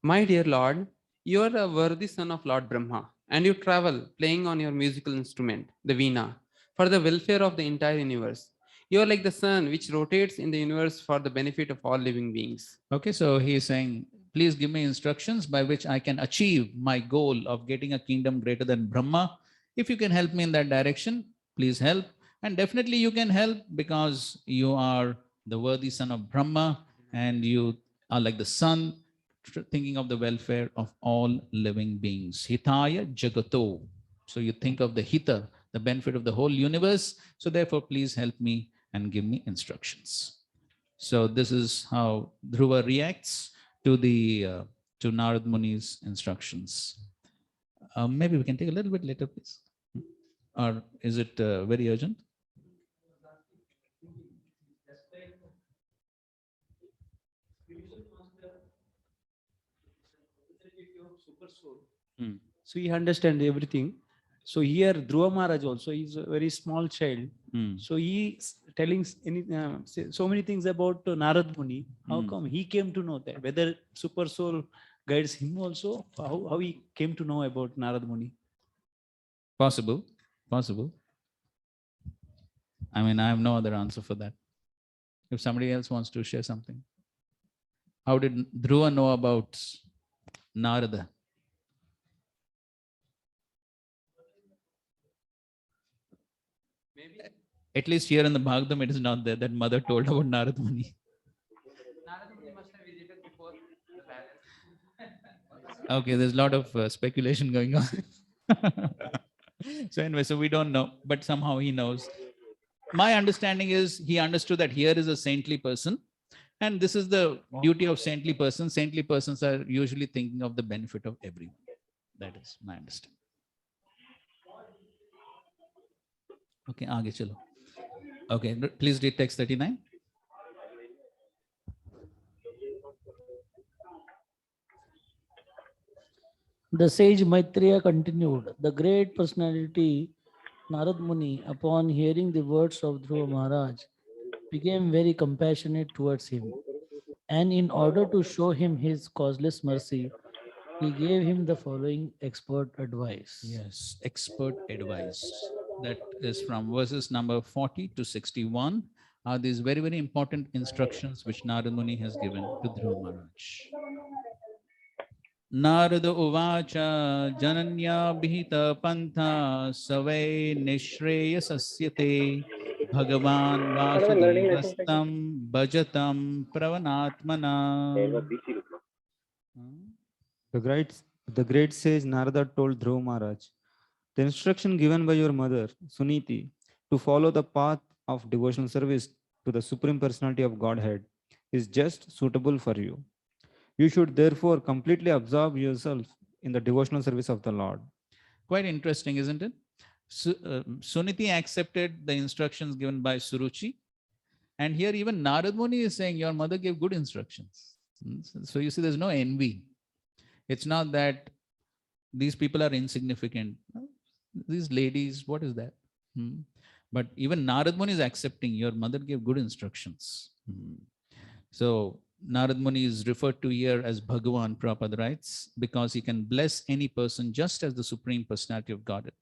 My dear Lord, you are a worthy son of Lord Brahma, and you travel playing on your musical instrument, the veena, for the welfare of the entire universe. You are like the sun which rotates in the universe for the benefit of all living beings. Okay, so he is saying, please give me instructions by which I can achieve my goal of getting a kingdom greater than Brahma. If you can help me in that direction, please help. And definitely you can help because you are the worthy son of Brahma and you are like the sun thinking of the welfare of all living beings. Hitaya Jagato. So you think of the hita, the benefit of the whole universe. So therefore, please help me and give me instructions. So this is how Dhruva reacts to the to Narad Muni's instructions. Maybe we can take a little bit later, please. Or is it very urgent? So he understands everything. So here Dhruva Maharaj also is a very small child. So he is telling so many things about Narad Muni. How come he came to know that? Whether Super Soul guides him also? How he came to know about Narad Muni? Possible, possible. I mean, I have no other answer for that. If somebody else wants to share something. How did Dhruva know about Narada? Maybe. At least here in the Bhagavatam, it is not there that mother told about Narad Muni. Narada Muni must have visited before the palace. Okay, there's a lot of speculation going on. So anyway, so we don't know, but somehow he knows. My understanding is he understood that here is a saintly person And this is the duty of saintly persons. Saintly persons are usually thinking of the benefit of everyone. That is my understanding. Okay, आगे चलो. Okay, please read text 39. The sage Maitreya continued, the great personality Narad Muni, upon hearing the words of Dhruva Maharaj, became very compassionate towards him. And in order to show him his causeless mercy, he gave him the following expert advice. Yes, expert advice. That is from verses number 40 to 61 are these very, very important instructions which Narad Muni has given to Dhruva Maharaj. Narada uvacha jananya bhita pantha savai nishreyasasyate bhagavan vasudevastam bhajatam pravanatmana. The great sage Narada told Dhruva Maharaj, the instruction given by your mother, Suniti, to follow the path of devotional service to the Supreme Personality of Godhead is just suitable for you. You should therefore completely absorb yourself in the devotional service of the Lord. Quite interesting, isn't it? Suniti accepted the instructions given by Suruchi. And here even Narad Muni is saying, your mother gave good instructions. So you see, there's no envy. It's not that these people are insignificant. These ladies, what is that? But even Narad Muni is accepting, your mother gave good instructions. So Narad Muni is referred to here as Bhagavan, Prabhupada writes, because he can bless any person just as the Supreme Personality of Godhead.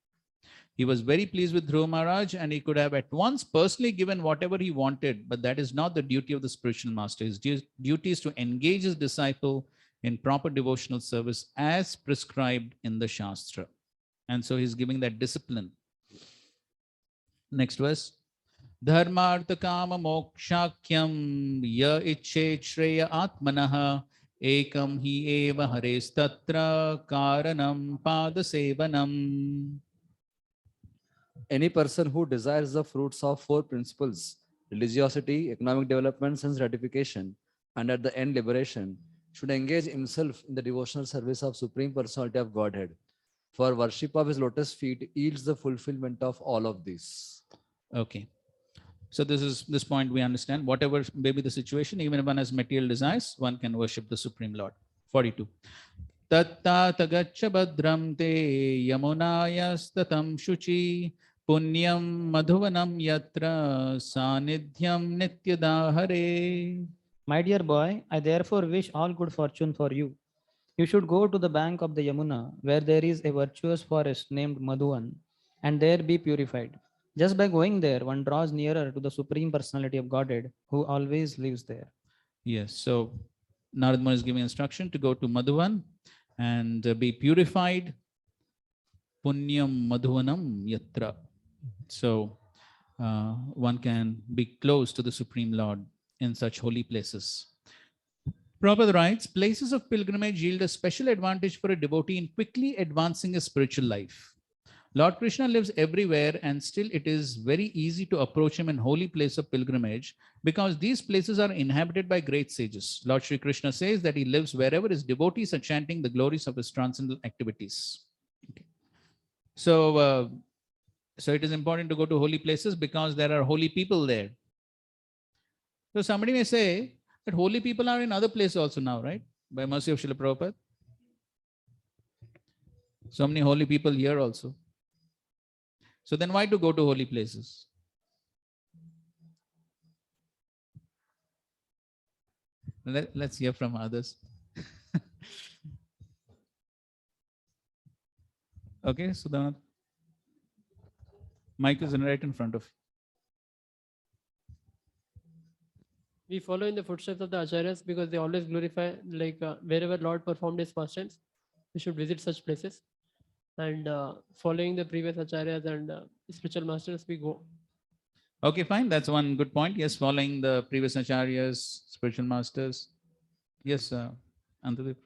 He was very pleased with Dhruva Maharaj and he could have at once personally given whatever he wanted, but that is not the duty of the spiritual master. His duty is to engage his disciple in proper devotional service as prescribed in the Shastra. And so he's giving that discipline. Next verse. Dharmartha kama mokshakyam ya ichhe shreya atmanaha ekam hi eva hares tatra karanam padasevanam. Any person who desires the fruits of four principles, religiosity, economic development, sense gratification, and at the end liberation, should engage himself in the devotional service of Supreme Personality of Godhead. For worship of his lotus feet yields the fulfillment of all of these. Okay. So this point we understand. Whatever may be the situation, even if one has material desires, one can worship the Supreme Lord. 42. Tatta tagaccha badram te yamunayastatam shuchi punyam madhuvanam yatra sanidhyam nityadahare. My dear boy, I therefore wish all good fortune for you. You should go to the bank of the Yamuna, where there is a virtuous forest named Madhuvan, and there be purified. Just by going there, one draws nearer to the Supreme Personality of Godhead, who always lives there. Yes, so Narad Muni is giving instruction to go to Madhuvan and be purified. Punyam Madhuvanam Yatra. So one can be close to the Supreme Lord in such holy places. Prabhupada writes, places of pilgrimage yield a special advantage for a devotee in quickly advancing his spiritual life. Lord Krishna lives everywhere, and still it is very easy to approach him in holy place of pilgrimage because these places are inhabited by great sages. Lord Shri Krishna says that he lives wherever his devotees are chanting the glories of his transcendental activities. Okay. So it is important to go to holy places because there are holy people there. So somebody may say that holy people are in other places also now, right? By mercy of Srila Prabhupada. So many holy people here also. So then why to go to holy places? Let's hear from others. Okay, Sudhanath. Mic is right in front of you. We follow in the footsteps of the acharyas because they always glorify, wherever Lord performed his pastimes, we should visit such places. And following the previous acharyas and spiritual masters, we go. Okay, fine. That's one good point. Yes, following the previous acharyas, spiritual masters. Yes, Antadeep.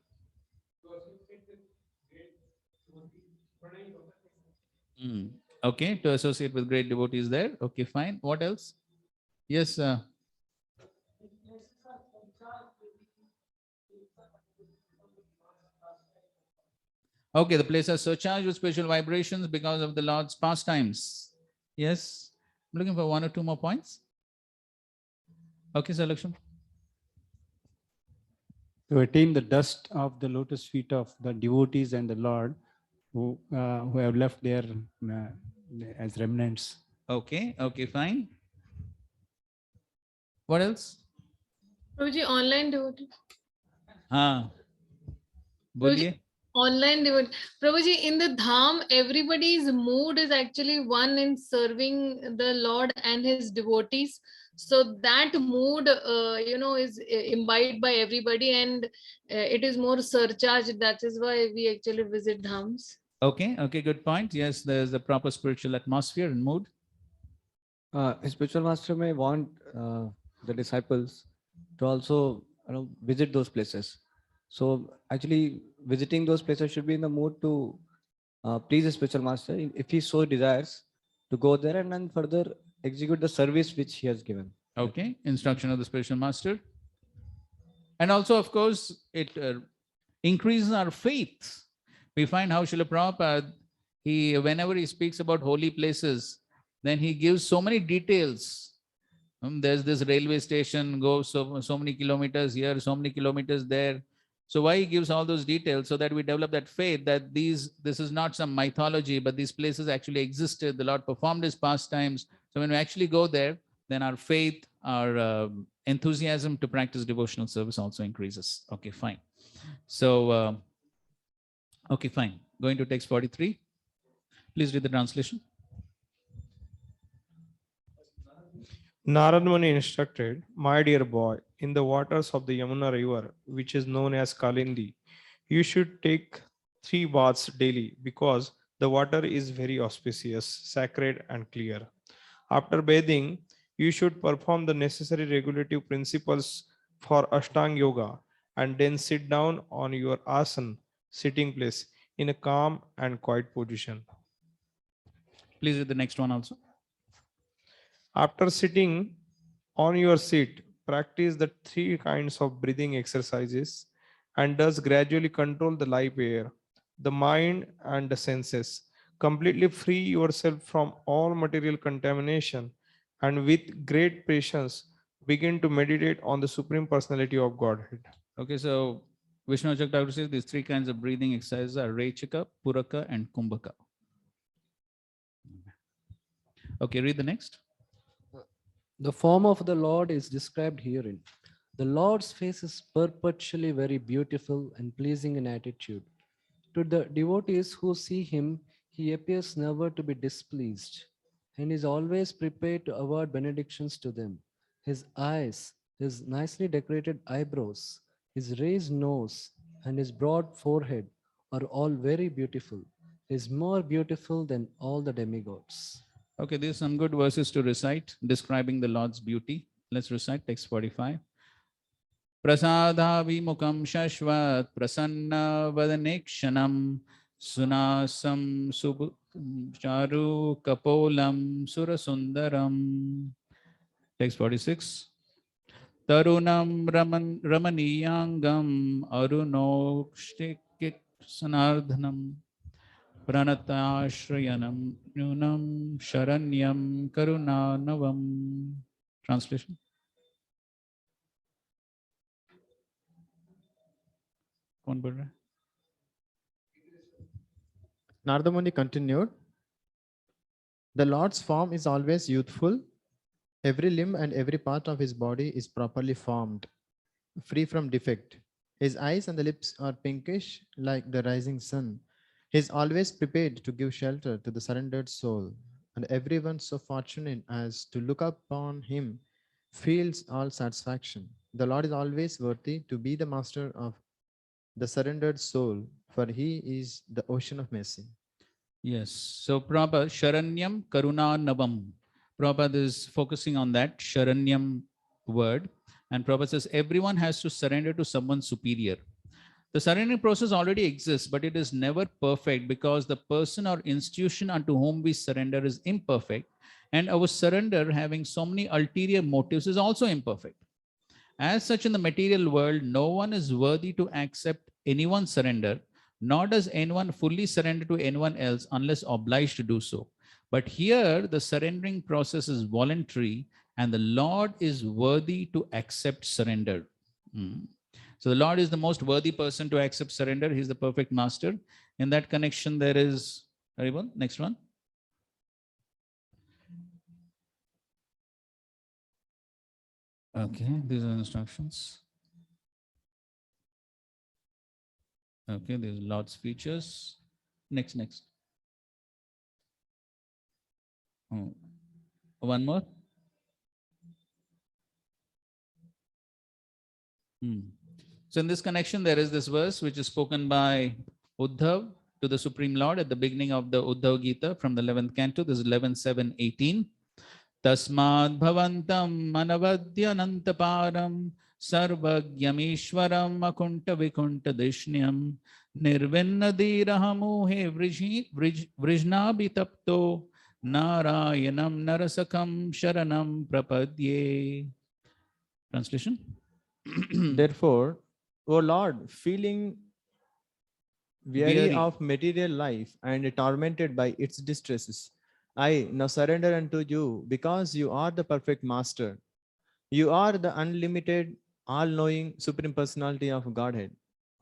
Okay, to associate with great devotees there. Okay, fine. What else? Yes. Okay, the place is surcharged with spiritual vibrations because of the Lord's pastimes. Yes? I'm looking for 1 or 2 more points. Okay, Sir Lakshman. To attain the dust of the lotus feet of the devotees and the Lord who have left there as remnants. Okay, okay, fine. What else? Prabhuji, online devotee. हाँ, Prabhuji, बोलिए. online devotee. Prabhuji, in the dham, everybody's mood is actually one in serving the Lord and his devotees. So that mood, is imbibed by everybody, and it is more surcharged. That is why we actually visit dhams. Okay, okay, good point. Yes, there's a proper spiritual atmosphere and mood. A spiritual master may want the disciples to also visit those places. So actually visiting those places should be in the mood to please the spiritual master if he so desires to go there and then further execute the service which he has given. Okay, instruction of the spiritual master. And also, of course, it increases our faith. We find how Srila Prabhupada, whenever he speaks about holy places, then he gives so many details. There's this railway station, goes so many kilometers here, so many kilometers there. So why he gives all those details? So that we develop that faith that this is not some mythology, but these places actually existed. The Lord performed his pastimes. So when we actually go there, then our faith, our enthusiasm to practice devotional service also increases. Okay, fine. So, okay, fine. Going to text 43. Please read the translation. Narad Muni instructed, my dear boy, in the waters of the Yamuna river, which is known as Kalindi, you should take 3 baths daily because the water is very auspicious, sacred, and clear. After bathing, you should perform the necessary regulative principles for Ashtanga Yoga and then sit down on your asana, sitting place, in a calm and quiet position. Please read the next one also. After sitting on your seat, practice the 3 kinds of breathing exercises and thus gradually control the live air, the mind, and the senses. Completely free yourself from all material contamination and with great patience begin to meditate on the Supreme Personality of Godhead. Okay, so Vishnu Thakur says these 3 kinds of breathing exercises are Rechaka, Puraka, and Kumbhaka. Okay, read the next. The form of the Lord is described herein. The Lord's face is perpetually very beautiful and pleasing in attitude. To the devotees who see him, he appears never to be displeased and is always prepared to award benedictions to them. His eyes, his nicely decorated eyebrows, his raised nose, and his broad forehead are all very beautiful. He is more beautiful than all the demigods. Okay, there's some good verses to recite describing the Lord's beauty. Let's recite text 45. Prasada vimukam shashvat prasanna vadanekshanam sunasam charu kapolam surasundaram. Text 46. Tarunam ramaniyangam arunokshtikit sanardhanam pranatashrayanam nunam sharanyam karunanavam. Translation. कौन बोल रहा है? Narada Muni continued, the Lord's form is always youthful. Every limb and every part of his body is properly formed, free from defect. His eyes and the lips are pinkish like the rising sun. He is always prepared to give shelter to the surrendered soul, and everyone so fortunate as to look upon him feels all satisfaction. The Lord is always worthy to be the master of the surrendered soul, for he is the ocean of mercy. Yes. So Prabhupada, Sharanyam Karuna Navam. Prabhupada is focusing on that Sharanyam word. And Prabhupada says everyone has to surrender to someone superior. The surrendering process already exists, but it is never perfect because the person or institution unto whom we surrender is imperfect. And our surrender, having so many ulterior motives, is also imperfect. As such, in the material world, no one is worthy to accept anyone's surrender nor does anyone fully surrender to anyone else unless obliged to do so. But here, the surrendering process is voluntary, and the Lord is worthy to accept surrender. So the Lord is the most worthy person to accept surrender. He's the perfect master. In that connection, there is, Haribol, next one. Okay, these are instructions. Okay, there's Lord's features. Next. Oh, one more. So in this connection, there is this verse which is spoken by Uddhav to the Supreme Lord at the beginning of the Uddhav Gita from the 11th canto. This is 11.7.18. Tasmad bhavantam manavadyanantaparam sarvagyamishwaram akunta vikunta dishnyam nirvinnadirahamuhe vrijnabhitapto narayanam narasakam sharanam prapadye. Translation? Therefore, O Lord, feeling weary of material life and tormented by its distresses, I now surrender unto you because you are the perfect master. You are the unlimited, all-knowing Supreme Personality of Godhead,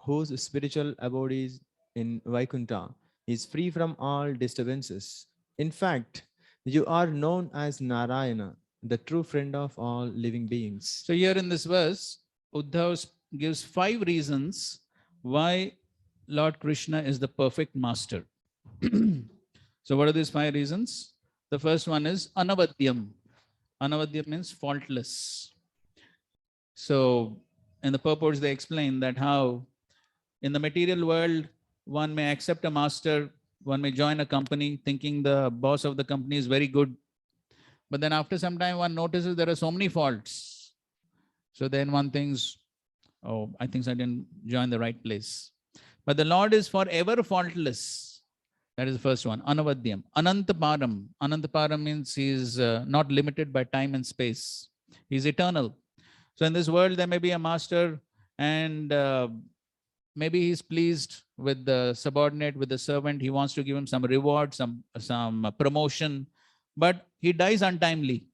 whose spiritual abode is in Vaikuntha, is free from all disturbances. In fact, you are known as Narayana, the true friend of all living beings. So here in this verse, Uddhav gives 5 reasons why Lord Krishna is the perfect master. So what are these 5 reasons? The first one is anavadyam. Anavadyam means faultless. So in the purports, they explain that how in the material world, one may accept a master, one may join a company thinking the boss of the company is very good. But then after some time, one notices there are so many faults. So then one thinks, oh, I think I didn't join the right place. But the Lord is forever faultless. That is the first one. Anavadyam. Anantaparam. Anantaparam means he is not limited by time and space. He is eternal. So in this world, there may be a master and maybe he's pleased with the subordinate, with the servant. He wants to give him some reward, some promotion, but he dies untimely.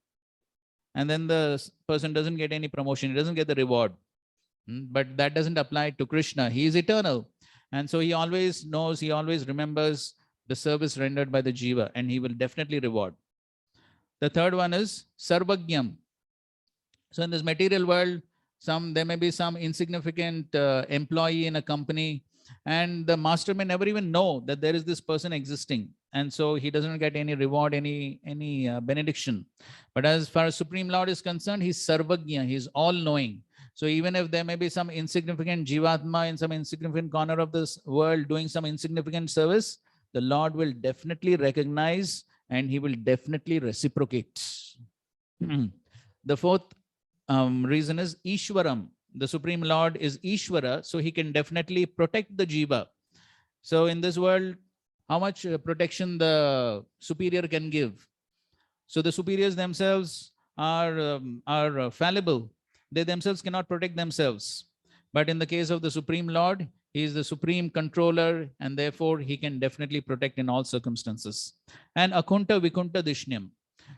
And then the person doesn't get any promotion. He doesn't get the reward. But that doesn't apply to Krishna. He is eternal. And so he always knows, he always remembers the service rendered by the jiva, and he will definitely reward. The third one is sarvagyam. So in this material world, there may be some insignificant employee in a company, and the master may never even know that there is this person existing, and so he doesn't get any reward, any benediction. But as far as Supreme Lord is concerned, he's sarvagya, he's all-knowing. So even if there may be some insignificant jivatma in some insignificant corner of this world doing some insignificant service, the Lord will definitely recognize and he will definitely reciprocate. The fourth reason is Ishwaram. The Supreme Lord is Ishwara, so he can definitely protect the jiva. So in this world, how much protection the superior can give? So the superiors themselves are fallible. They themselves cannot protect themselves. But in the case of the Supreme Lord, he is the supreme controller, and therefore he can definitely protect in all circumstances. And Akunta Vikunta Dishnyam.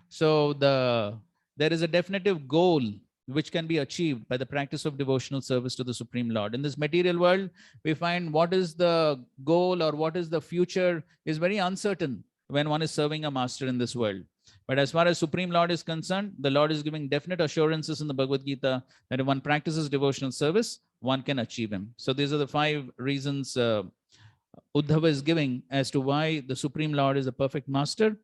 So there is a definitive goal which can be achieved by the practice of devotional service to the Supreme Lord. In this material world, we find what is the goal or what is the future is very uncertain when one is serving a master in this world. But as far as Supreme Lord is concerned, the Lord is giving definite assurances in the Bhagavad Gita that if one practices devotional service, one can achieve him. So these are the 5 reasons Uddhava is giving as to why the Supreme Lord is a perfect master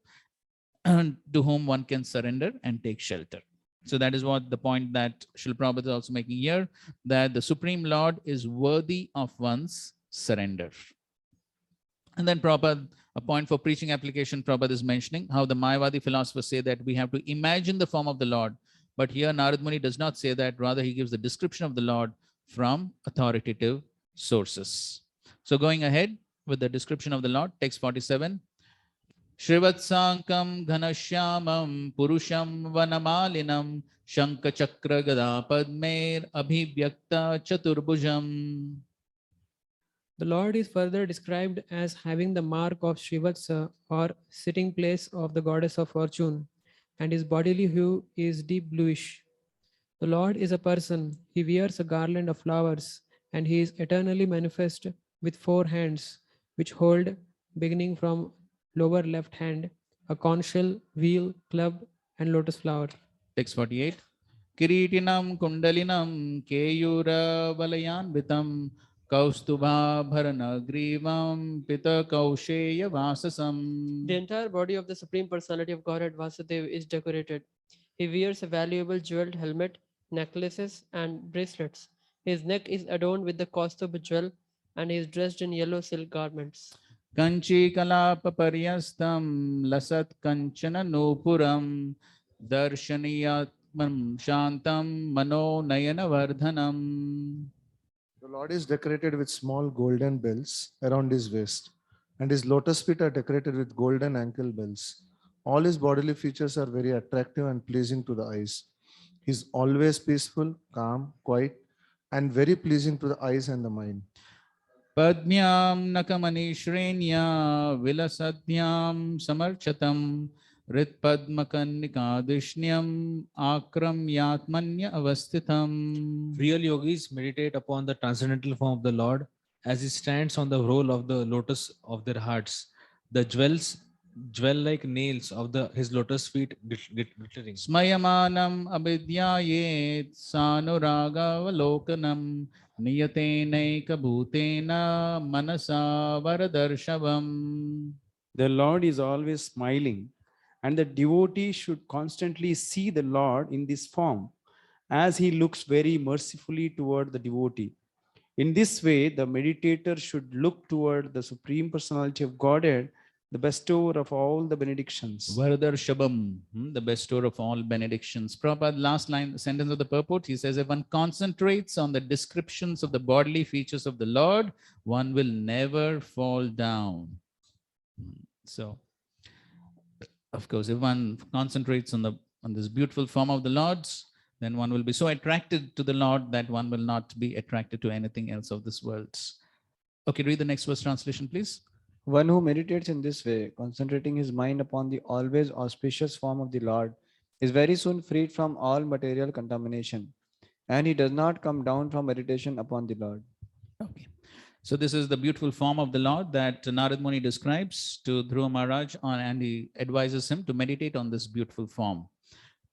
to whom one can surrender and take shelter. So that is what the point that Srila Prabhupada is also making here, that the Supreme Lord is worthy of one's surrender. And then Prabhupada, a point for preaching application, Prabhupada is mentioning how the Mayavadi philosophers say that we have to imagine the form of the Lord. But here Narad Muni does not say that, rather he gives the description of the Lord from authoritative sources. So going ahead with the description of the Lord, text 47. Shrivatsankam ghanashyamam purusham vanamalinam shanka chakra gada padmer abhivyakta chaturbhujam. The Lord is further described as having the mark of Shrivatsa or sitting place of the goddess of fortune, and his bodily hue is deep bluish. The Lord is a person. He wears a garland of flowers, and he is eternally manifest with 4 hands, which hold, beginning from lower left hand, a conch shell, wheel, club, and lotus flower. Text 48. Kiritinam kundalinam keyura valayanvitam kaustubha grivam pita kausheya vasasam. The entire body of the Supreme Personality of Godhead Vasudeva is decorated. He wears a valuable jeweled helmet, necklaces, and bracelets. His neck is adorned with the Kaustubha jewel, and he is dressed in yellow silk garments. Kanchi kalapa paryastam lasat kanchana nupuram darshaniyatmam shantam mano nayana vardhanam. The Lord is decorated with small golden bells around his waist, and his lotus feet are decorated with golden ankle bells. All his bodily features are very attractive and pleasing to the eyes. He is always peaceful, calm, quiet, and very pleasing to the eyes and the mind. Padmyam nakamanishreenya vilasadhyam samarchatam ritpadmakannikadishnyam akramyatmanya avasthitam. Real yogis meditate upon the transcendental form of the Lord as he stands on the roll of the lotus of their hearts. The jewel-like nails of his lotus feet glittering. Smayamanam abhidyayet sanuragavalokanam niyatenaika bhutena manasa varadarshavam. The Lord is always smiling, and the devotee should constantly see the Lord in this form as he looks very mercifully toward the devotee. In this way, the meditator should look toward the Supreme Personality of Godhead, the bestower of all the benedictions. Varadarshabam, the bestower of all benedictions. Prabhupada, last line, sentence of the purport, he says, if one concentrates on the descriptions of the bodily features of the Lord, one will never fall down. So, of course, if one concentrates on this beautiful form of the Lord's, then one will be so attracted to the Lord that one will not be attracted to anything else of this world. Okay, read the next verse translation, please. One who meditates in this way, concentrating his mind upon the always auspicious form of the Lord, is very soon freed from all material contamination, and he does not come down from meditation upon the Lord. Okay. So this is the beautiful form of the Lord that Narad Muni describes to Dhruva Maharaj, and he advises him to meditate on this beautiful form.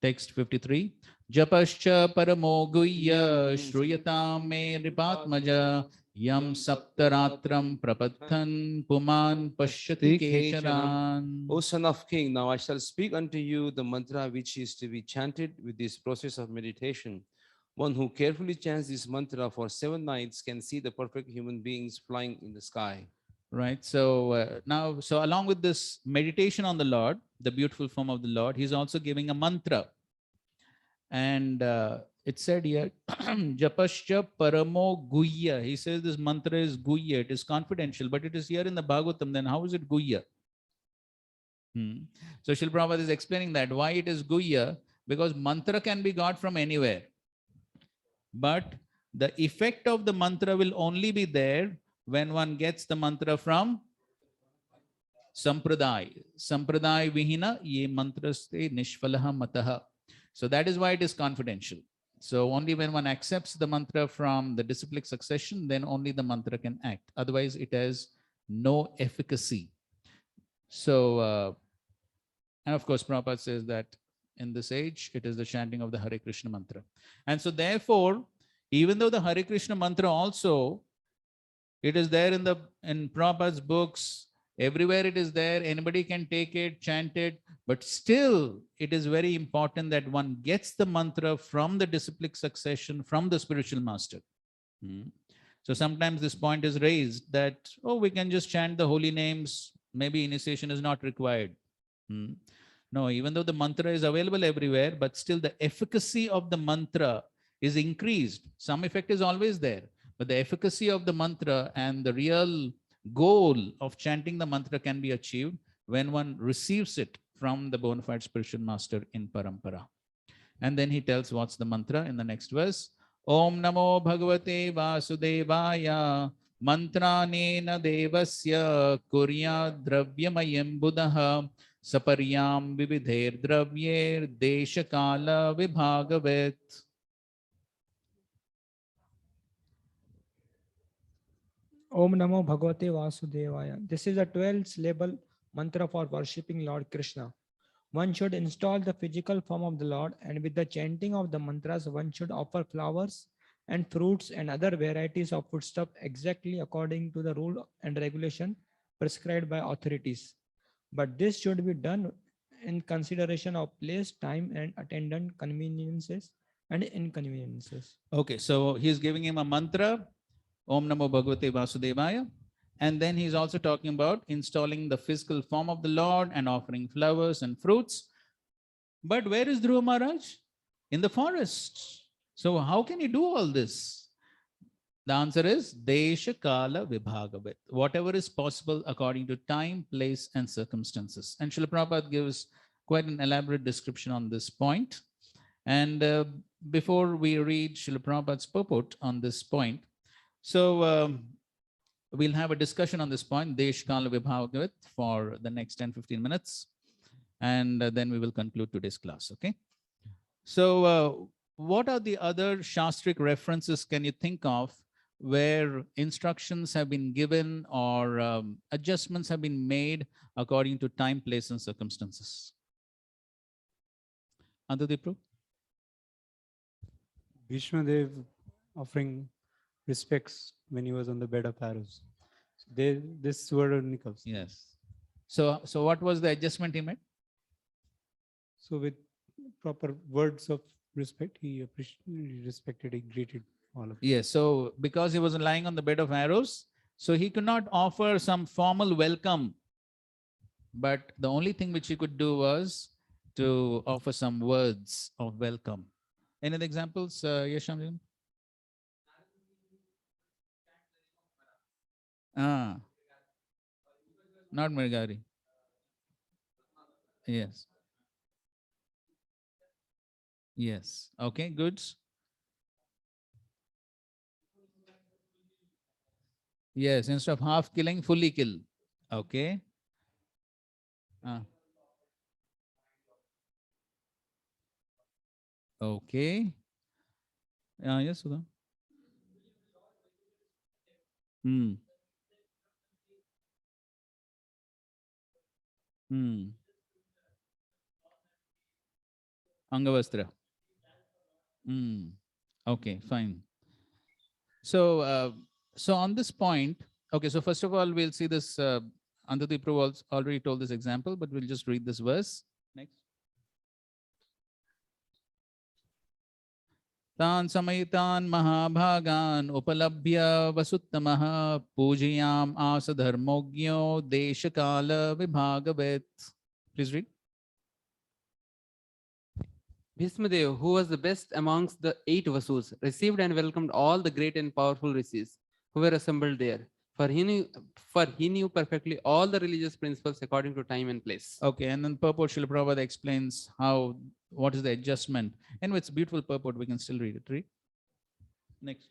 Text 53. Japascha paramo guya shruyatam me ripatmaja yam saptaratram prapathan puman pashyati kesharan. O son of king, now I shall speak unto you the mantra which is to be chanted with this process of meditation. One who carefully chants this mantra for 7 nights can see the perfect human beings flying in the sky. Right. So so along with this meditation on the Lord, the beautiful form of the Lord, he's also giving a mantra. And it said here, Japascha Paramo Guya. He says this mantra is Guya. It is confidential, but it is here in the Bhagavatam. Then how is it Guya? So Srila Prabhupada is explaining that why it is Guya, because mantra can be got from anywhere. But the effect of the mantra will only be there when one gets the mantra from Sampradaya. Sampradaya Vihina ye mantraste nishfalaha mataha. So that is why it is confidential. So only when one accepts the mantra from the disciplic succession, then only the mantra can act. Otherwise, it has no efficacy. So, and of course, Prabhupada says that in this age, it is the chanting of the Hare Krishna mantra. And so therefore, even though the Hare Krishna mantra also, it is there in Prabhupada's books, everywhere it is there, anybody can take it, chant it, but still it is very important that one gets the mantra from the disciplic succession, from the spiritual master. So sometimes this point is raised that, oh, we can just chant the holy names, maybe initiation is not required. No, even though the mantra is available everywhere, but still the efficacy of the mantra is increased. Some effect is always there, but the efficacy of the mantra and the real goal of chanting the mantra can be achieved when one receives it from the bona fide spiritual master in parampara. And then he tells what's the mantra in the next verse. Om Namo Bhagavate Vasudevaya Mantraneena devasya kurya dravyamyam buddha saparyam vividher dravyer deshakala vibhagavet. Om Namo Bhagavate Vasudevaya. This is a 12 syllable mantra for worshipping Lord Krishna. One should install the physical form of the Lord, and with the chanting of the mantras, one should offer flowers and fruits and other varieties of foodstuff exactly according to the rule and regulation prescribed by authorities. But this should be done in consideration of place, time, and attendant conveniences and inconveniences. Okay, so he's giving him a mantra, Om Namo Bhagavate Vasudevaya. And then he's also talking about installing the physical form of the Lord and offering flowers and fruits. But where is Dhruva Maharaj? In the forest. So how can he do all this? The answer is Desha Kala Vibhagavat. Whatever is possible according to time, place, and circumstances. And Srila Prabhupada gives quite an elaborate description on this point. And before we read Srila Prabhupada's purport on this point, so we'll have a discussion on this point, Desh Kala Vibhagavat, for the next 10-15 minutes. And then we will conclude today's class, okay? So what are the other Shastric references can you think of where instructions have been given or adjustments have been made according to time, place, and circumstances? Antadipru? Bhishma Dev offering respects when he was on the bed of arrows. So this were Nichols. Yes. So what was the adjustment he made? So with proper words of respect, he respected, he greeted all of them. Yes. So because he was lying on the bed of arrows, so he could not offer some formal welcome. But the only thing which he could do was to offer some words of welcome. Any other examples, Yasham? Not Mirgari. Yes. Yes. Okay, good. Yes, instead of half killing, fully kill. Okay. Okay. Yes, Sudha. Angavastra. Okay, fine. So, so on this point, okay, so first of all, we'll see this, Antadipru already told this example, but we'll just read this verse. Next. Tan samaitan mahabhagan upalabhya vasuttamah pujayam asa dharmogyo deshakala vibhagavet. Please read. Bhismadev, who was the best amongst the 8 Vasus, received and welcomed all the great and powerful rishis who were assembled there. For he knew perfectly all the religious principles according to time and place. Okay, and then purport Srila Prabhupada explains what is the adjustment. And it's beautiful purport, we can still read it. Read. Next.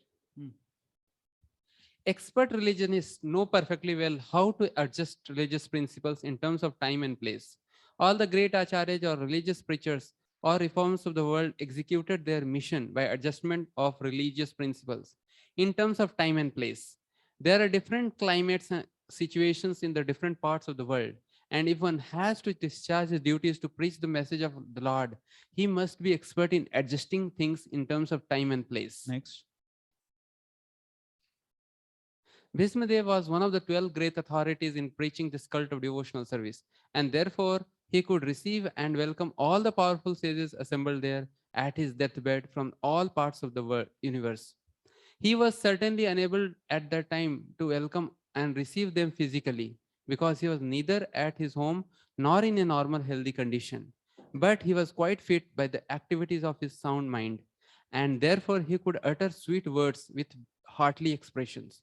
Expert religionists know perfectly well how to adjust religious principles in terms of time and place. All the great acharyas or religious preachers or reformers of the world executed their mission by adjustment of religious principles in terms of time and place. There are different climates and situations in the different parts of the world. And if one has to discharge his duties to preach the message of the Lord, he must be expert in adjusting things in terms of time and place. Next. Bhismadev was one of the 12 great authorities in preaching this cult of devotional service, and therefore he could receive and welcome all the powerful sages assembled there at his deathbed from all parts of the universe. He was certainly unable at that time to welcome and receive them physically because he was neither at his home nor in a normal healthy condition. But he was quite fit by the activities of his sound mind, and therefore he could utter sweet words with heartly expressions.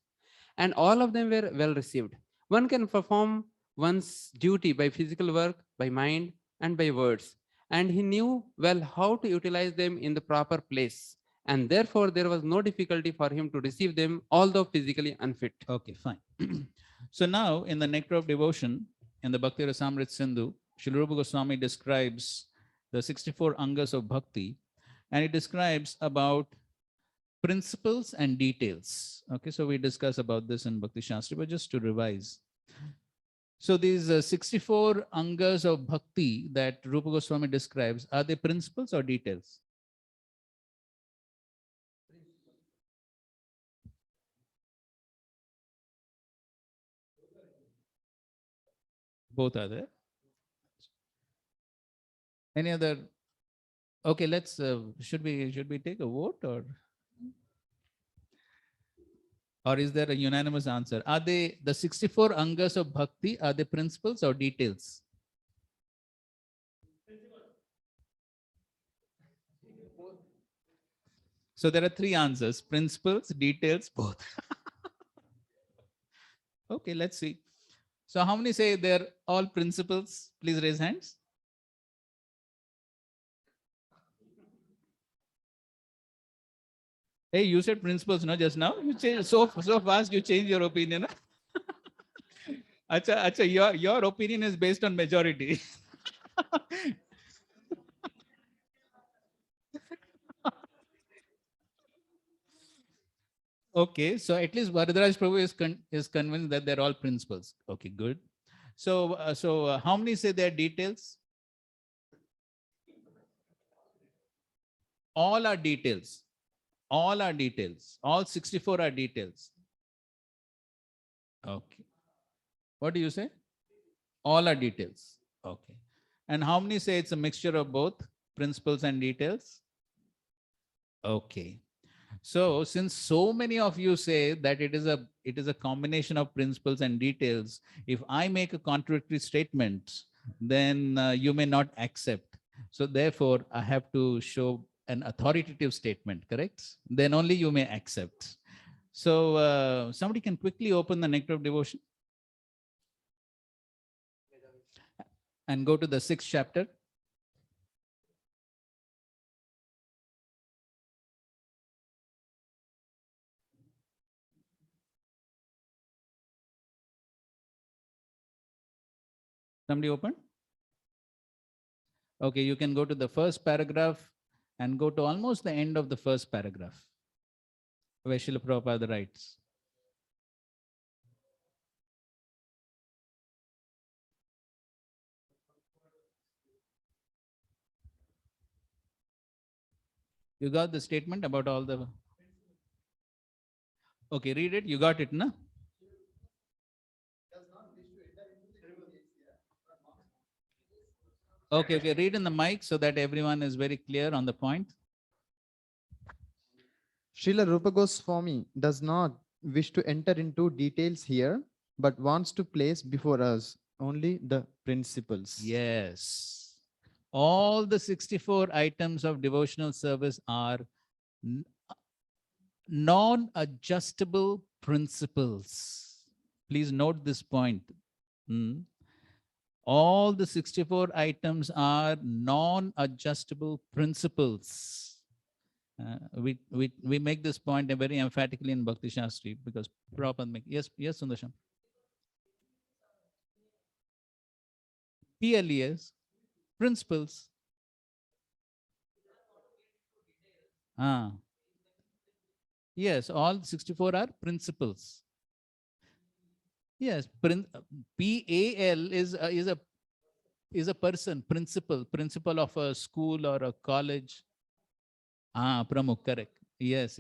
And all of them were well received. One can perform one's duty by physical work, by mind, and by words. And he knew well how to utilize them in the proper place and therefore there was no difficulty for him to receive them, although physically unfit. Okay, fine. So now in the Nectar of Devotion, in the Bhakti Rasamrit Sindhu, Srila Rupa Goswami describes the 64 angas of bhakti, and he describes about principles and details. Okay, so we discuss about this in Bhakti Shastri, but just to revise. So these 64 angas of bhakti that Rupa Goswami describes, are they principles or details? Both are there. Any other? Okay, let's. Should we take a vote, or is there a unanimous answer? Are they the 64 angas of bhakti? Are they principles or details? So there are three answers: principles, details, both. Okay, let's see. So how many say they're all principles? Please raise hands. Hey, you said principles, no, just now? You changed so fast, you change your opinion. Acha, your opinion is based on majority. Okay, so at least Varadaraj Prabhu is convinced that they're all principles. Okay, good. So, how many say they're details? All are details. All are details. All 64 are details. Okay. What do you say? All are details. Okay. And how many say it's a mixture of both principles and details? Okay. So since so many of you say that it is a combination of principles and details, if I make a contradictory statement, then you may not accept. So therefore, I have to show an authoritative statement, correct? Then only you may accept. So somebody can quickly open the Nectar of Devotion and go to the 6th chapter. Somebody open? Okay, you can go to the first paragraph and go to almost the end of the first paragraph, where Srila Prabhupada writes. You got the statement about all the... Okay, read it. You got it, no? Okay, read in the mic so that everyone is very clear on the point. Srila Rupa Goswami does not wish to enter into details here, but wants to place before us only the principles. Yes. All the 64 items of devotional service are non-adjustable principles. Please note this point. All the 64 items are non-adjustable principles. We make this point very emphatically in Bhakti Shastri because Prabhupada make. Yes, Sundarsham. PLES, principles. Yes, all 64 are principles. Yes, PAL is a person, principal of a school or a college. Pramukh, correct. Yes.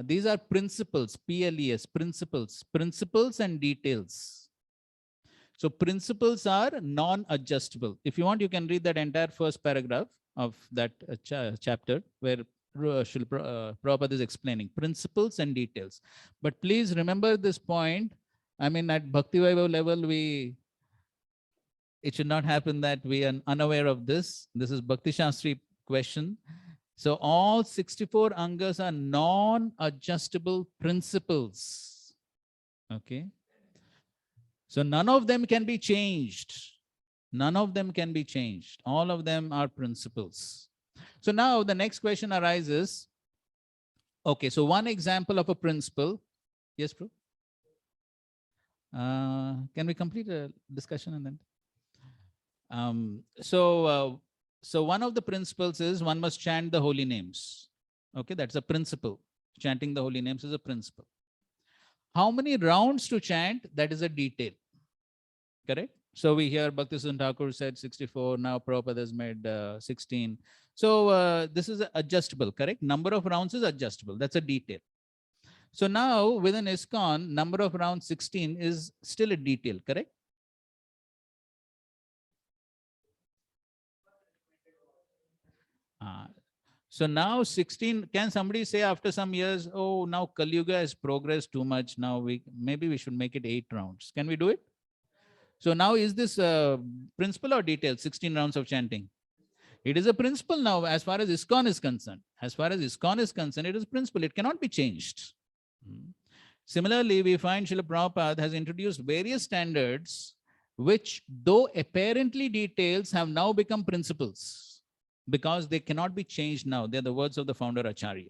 These are principles, PLES, principles and details. So principles are non-adjustable. If you want, you can read that entire first paragraph of that chapter where Prabhupada is explaining principles and details. But please remember this point. I mean, at Bhakti Vaibhav level, it should not happen that we are unaware of this. This is Bhakti Shastri question. So all 64 angas are non-adjustable principles. Okay. So none of them can be changed. None of them can be changed. All of them are principles. So now the next question arises. Okay, so one example of a principle. Yes, bro. Can we complete a discussion and then? So one of the principles is one must chant the holy names. Okay, that's a principle. Chanting the holy names is a principle. How many rounds to chant? That is a detail. Correct? So we hear Bhaktisiddhanta Thakur said 64. Now Prabhupada has made 16. So this is adjustable. Correct? Number of rounds is adjustable. That's a detail. So now within ISKCON, number of rounds 16 is still a detail. Correct? So now 16, can somebody say after some years, oh, now Kali Yuga has progressed too much. Now maybe we should make it 8 rounds. Can we do it? So now is this principle or detail, 16 rounds of chanting? It is a principle now as far as ISKCON is concerned. As far as ISKCON is concerned, it is principle. It cannot be changed. Similarly, we find Srila Prabhupada has introduced various standards which, though apparently details, have now become principles because they cannot be changed now. They are the words of the founder Acharya.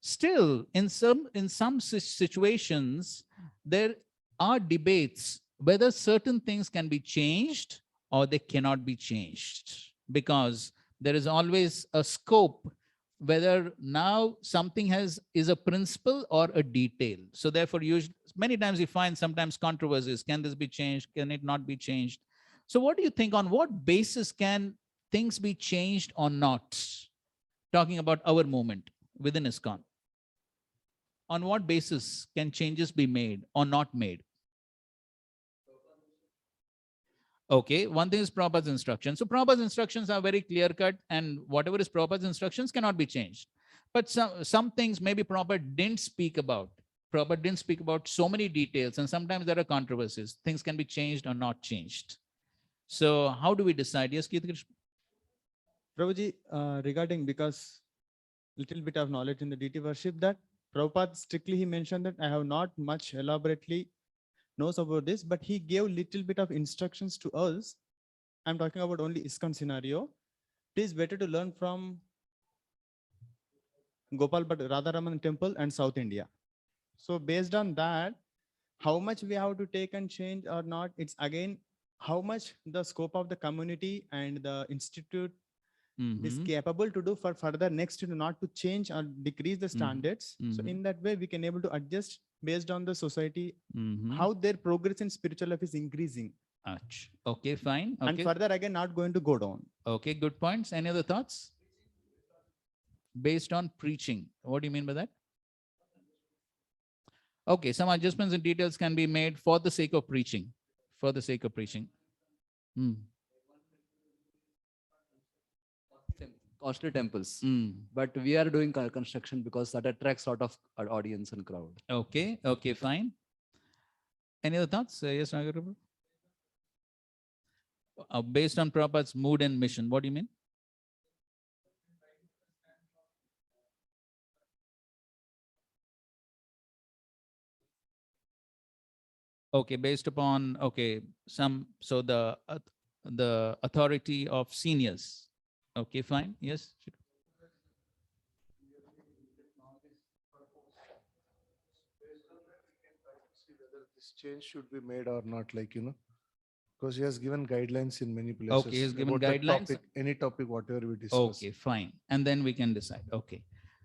Still, in some situations, there are debates whether certain things can be changed or they cannot be changed, because there is always a scope whether now something is a principle or a detail. So therefore, many times you find sometimes controversies. Can this be changed? Can it not be changed? So what do you think? On what basis can things be changed or not? Talking about our movement within ISKCON. On what basis can changes be made or not made? Okay, one thing is Prabhupada's instructions. So Prabhupada's instructions are very clear-cut, and whatever is Prabhupada's instructions cannot be changed. But some things maybe Prabhupada didn't speak about. Prabhupada didn't speak about so many details, and sometimes there are controversies. Things can be changed or not changed. So how do we decide? Yes, Keith Krishna? Prabhuji, regarding, because little bit of knowledge in the deity worship, that Prabhupada strictly he mentioned that I have not much elaborately knows about this, but he gave little bit of instructions to us. I'm talking about only ISKCON scenario. It is better to learn from Gopal Bhatt Radharaman temple and South India. So based on that, how much we have to take and change or not, it's again how much the scope of the community and the institute is capable to do for further next to not to change or decrease the standards. So in that way, we can able to adjust based on the society, how their progress in spiritual life is increasing. Okay, fine. Okay. And further again, not going to go down. Okay, good points. Any other thoughts? Based on preaching. What do you mean by that? Okay, some adjustments and details can be made for the sake of preaching. For the sake of preaching. Costly temples, but we are doing construction because that attracts a lot of audience and crowd. Okay, okay, fine. Any other thoughts? Yes, Nagarabhu? Based on Prabhupada's mood and mission, what do you mean? Okay, based upon, okay, so the authority of seniors. Okay, fine. Yes. This change should be made or not, like, because he has given guidelines in many places. Okay, he's given about that guidelines. Topic, any topic, whatever we discuss. Okay, fine. And then we can decide. Okay.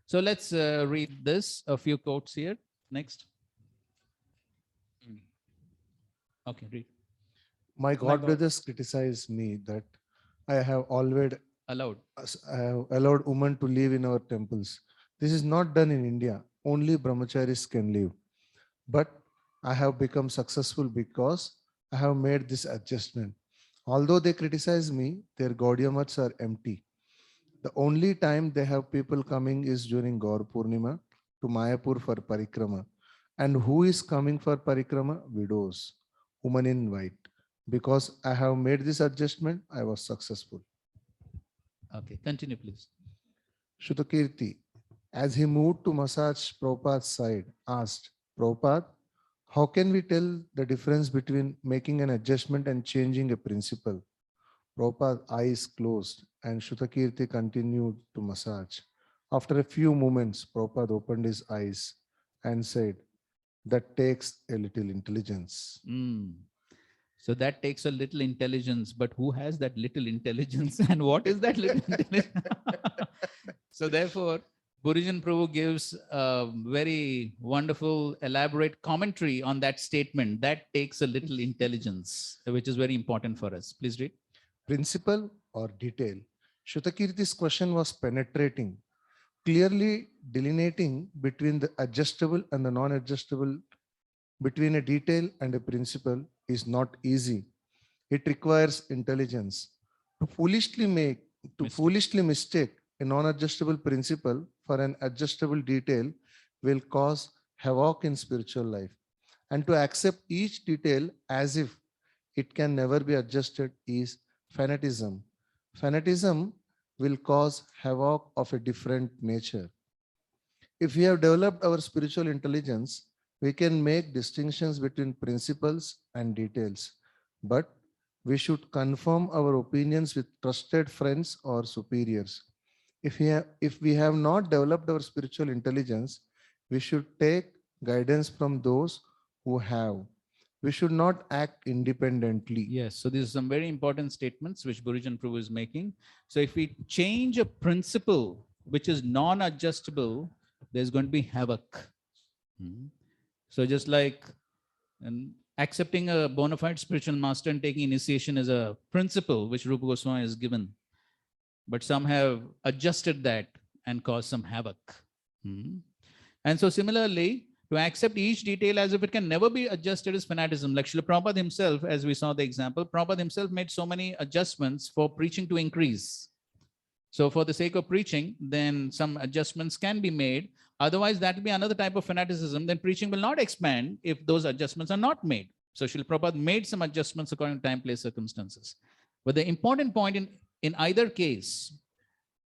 So let's read this, a few quotes here. Next. Okay, read. My God brothers criticize me that I have always allowed women to live in our temples. This is not done in India. Only brahmacharis can live. But I have become successful because I have made this adjustment. Although they criticize me, their Gaudiya mats are empty. The only time they have people coming is during Gaur Purnima to Mayapur for parikrama. And who is coming for parikrama? Widows, women in white. Because I have made this adjustment, I was successful. Okay, continue, please. Shrutakirti, as he moved to massage Prabhupada's side, asked, Prabhupada, how can we tell the difference between making an adjustment and changing a principle? Prabhupada's eyes closed and Shrutakirti continued to massage. After a few moments, Prabhupada opened his eyes and said, "That takes a little intelligence." So that takes a little intelligence, but who has that little intelligence and what is that little intelligence? So therefore, Burijan Prabhu gives a very wonderful, elaborate commentary on that statement. That takes a little intelligence, which is very important for us. Please read. Principle or detail? Shrutakirti's question was penetrating, clearly delineating between the adjustable and the non-adjustable, between a detail and a principle is not easy. It requires intelligence. To foolishly mistake a non-adjustable principle for an adjustable detail will cause havoc in spiritual life. And to accept each detail as if it can never be adjusted is fanaticism. Fanaticism will cause havoc of a different nature. If we have developed our spiritual intelligence, we can make distinctions between principles and details. But we should confirm our opinions with trusted friends or superiors. If we have not developed our spiritual intelligence, we should take guidance from those who have. We should not act independently. Yes, so these are some very important statements which Burijan Prabhu is making. So if we change a principle which is non-adjustable, there's going to be havoc. So just like accepting a bona fide spiritual master and taking initiation is a principle which Rupa Goswami has given, but some have adjusted that and caused some havoc. And so similarly, to accept each detail as if it can never be adjusted is fanaticism. Like Srila Prabhupada himself, as we saw the example, Prabhupada himself made so many adjustments for preaching to increase. So for the sake of preaching, then some adjustments can be made. Otherwise, that will be another type of fanaticism. Then preaching will not expand if those adjustments are not made. So Srila Prabhupada made some adjustments according to time, place, circumstances. But the important point in either case,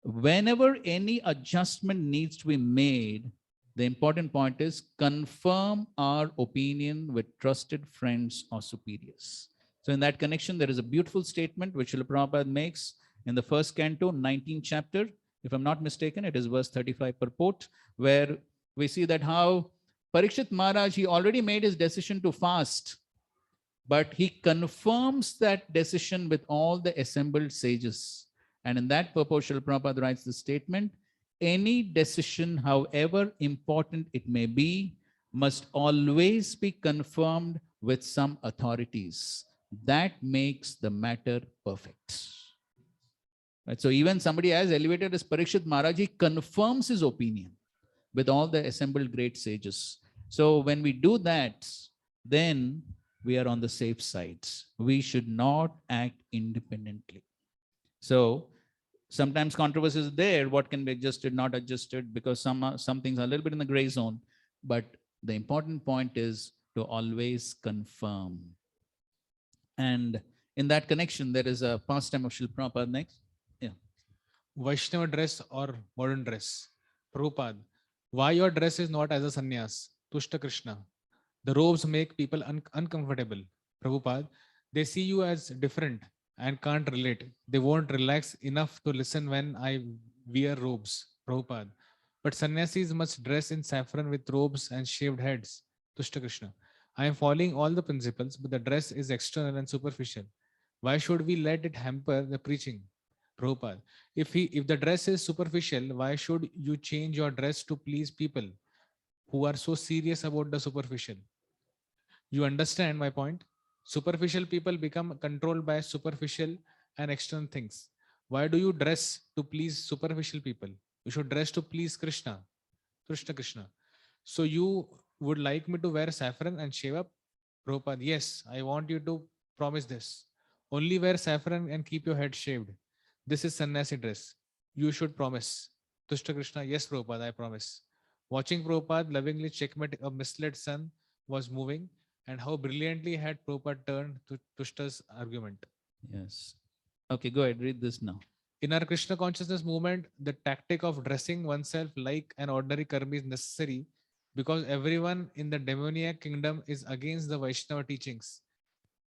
whenever any adjustment needs to be made, the important point is confirm our opinion with trusted friends or superiors. So in that connection, there is a beautiful statement which Srila Prabhupada makes in the first canto, 19th chapter. If I'm not mistaken, it is verse 35 purport, where we see that how Parikshit Maharaj, he already made his decision to fast, but he confirms that decision with all the assembled sages. And in that purport, Srila Prabhupada writes the statement, any decision, however important it may be, must always be confirmed with some authorities. That makes the matter perfect. Right? So even somebody as elevated as Parikshit Maharaj, he confirms his opinion with all the assembled great sages. So when we do that, then we are on the safe side. We should not act independently. So sometimes controversy is there, what can be adjusted, not adjusted, because some things are a little bit in the gray zone. But the important point is to always confirm. And in that connection, there is a pastime of Srila Prabhupada next. Yeah. Vaishnava dress or modern dress? Prabhupada, why your dress is not as a sannyas? Tushta Krishna. The robes make people uncomfortable. Prabhupada, they see you as different and can't relate. They won't relax enough to listen when I wear robes. Prabhupada. But sannyasis must dress in saffron with robes and shaved heads. Tushta Krishna. I am following all the principles, but the dress is external and superficial. Why should we let it hamper the preaching? Prabhupada. If the dress is superficial, why should you change your dress to please people who are so serious about the superficial? You understand my point? Superficial people become controlled by superficial and external things. Why do you dress to please superficial people? You should dress to please Krishna. Krishna. So you would like me to wear saffron and shave up? Prabhupada, yes, I want you to promise this. Only wear saffron and keep your head shaved. This is sannyasi dress. You should promise. Tushta Krishna, yes, Prabhupada, I promise. Watching Prabhupada lovingly checkmate a misled son was moving, and how brilliantly had Prabhupada turned to Tushta's argument. Yes. Okay, go ahead, read this now. In our Krishna consciousness movement, the tactic of dressing oneself like an ordinary karmi is necessary because everyone in the demoniac kingdom is against the Vaishnava teachings.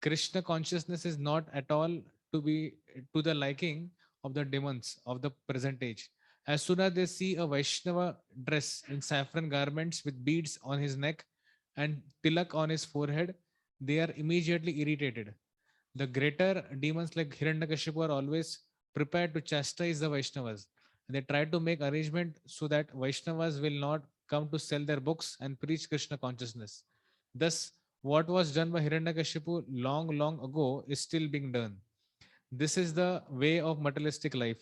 Krishna consciousness is not at all to the liking of the demons of the present age. As soon as they see a Vaishnava dress in saffron garments with beads on his neck and tilak on his forehead, they are immediately irritated. The greater demons like Hiranyakashipu are always prepared to chastise the Vaishnavas. They try to make arrangement so that Vaishnavas will not come to sell their books and preach Krishna consciousness. Thus, what was done by Hiranyakashipu long, long ago is still being done. This is the way of materialistic life.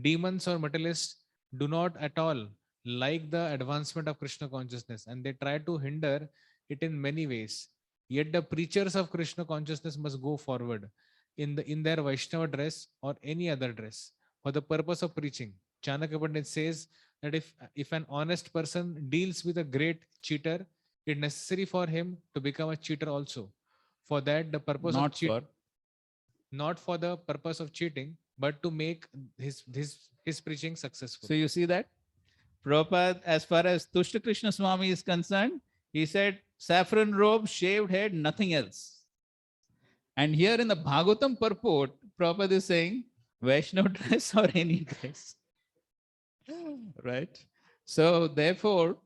Demons or materialists do not at all like the advancement of Krishna consciousness, and they try to hinder it in many ways. Yet the preachers of Krishna consciousness must go forward in their Vaishnava dress or any other dress for the purpose of preaching. Chanakya Pandit says that if an honest person deals with a great cheater, it is necessary for him to become a cheater also. For that, the purpose of not for the purpose of cheating, but to make his preaching successful. So you see that? Prabhupada, as far as Tushta Krishna Swami is concerned, he said, saffron robe, shaved head, nothing else. And here in the Bhagavatam purport, Prabhupada is saying, Vaishnava dress or any dress. Right? So therefore,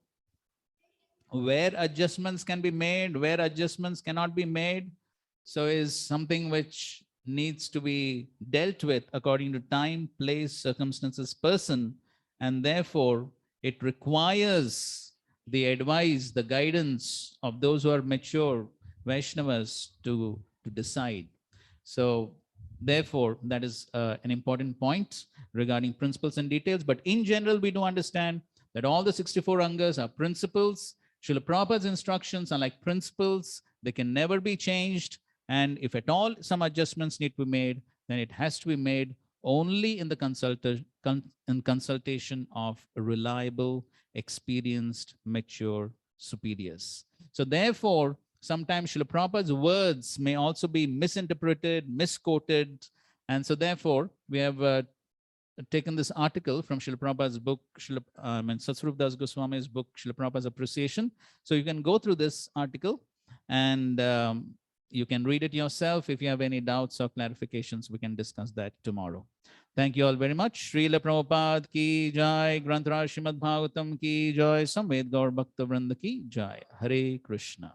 where adjustments can be made, where adjustments cannot be made, so is something which needs to be dealt with according to time, place, circumstances, person, and therefore it requires the advice, the guidance of those who are mature Vaishnavas to decide. So therefore, that is an important point regarding principles and details. But in general, we do understand that all the 64 angas are principles. Srila Prabhupada's instructions are like principles. They can never be changed. And if at all some adjustments need to be made, then it has to be made only in the consultation of reliable, experienced, mature superiors. So therefore, sometimes Srila Prabhupada's words may also be misinterpreted, misquoted. And so therefore, we have taken this article from Srila Prabhupada's book, Satsvarup Das Goswami's book, Srila Prabhupada's Appreciation. So you can go through this article and you can read it yourself. If you have any doubts or clarifications, we can discuss that tomorrow. Thank you all very much. Srila Prabhupada ki jai, Granth Raj Srimad Bhagavatam ki jai, Samved Gaur Bhakta Vrinda ki jai. Hare Krishna.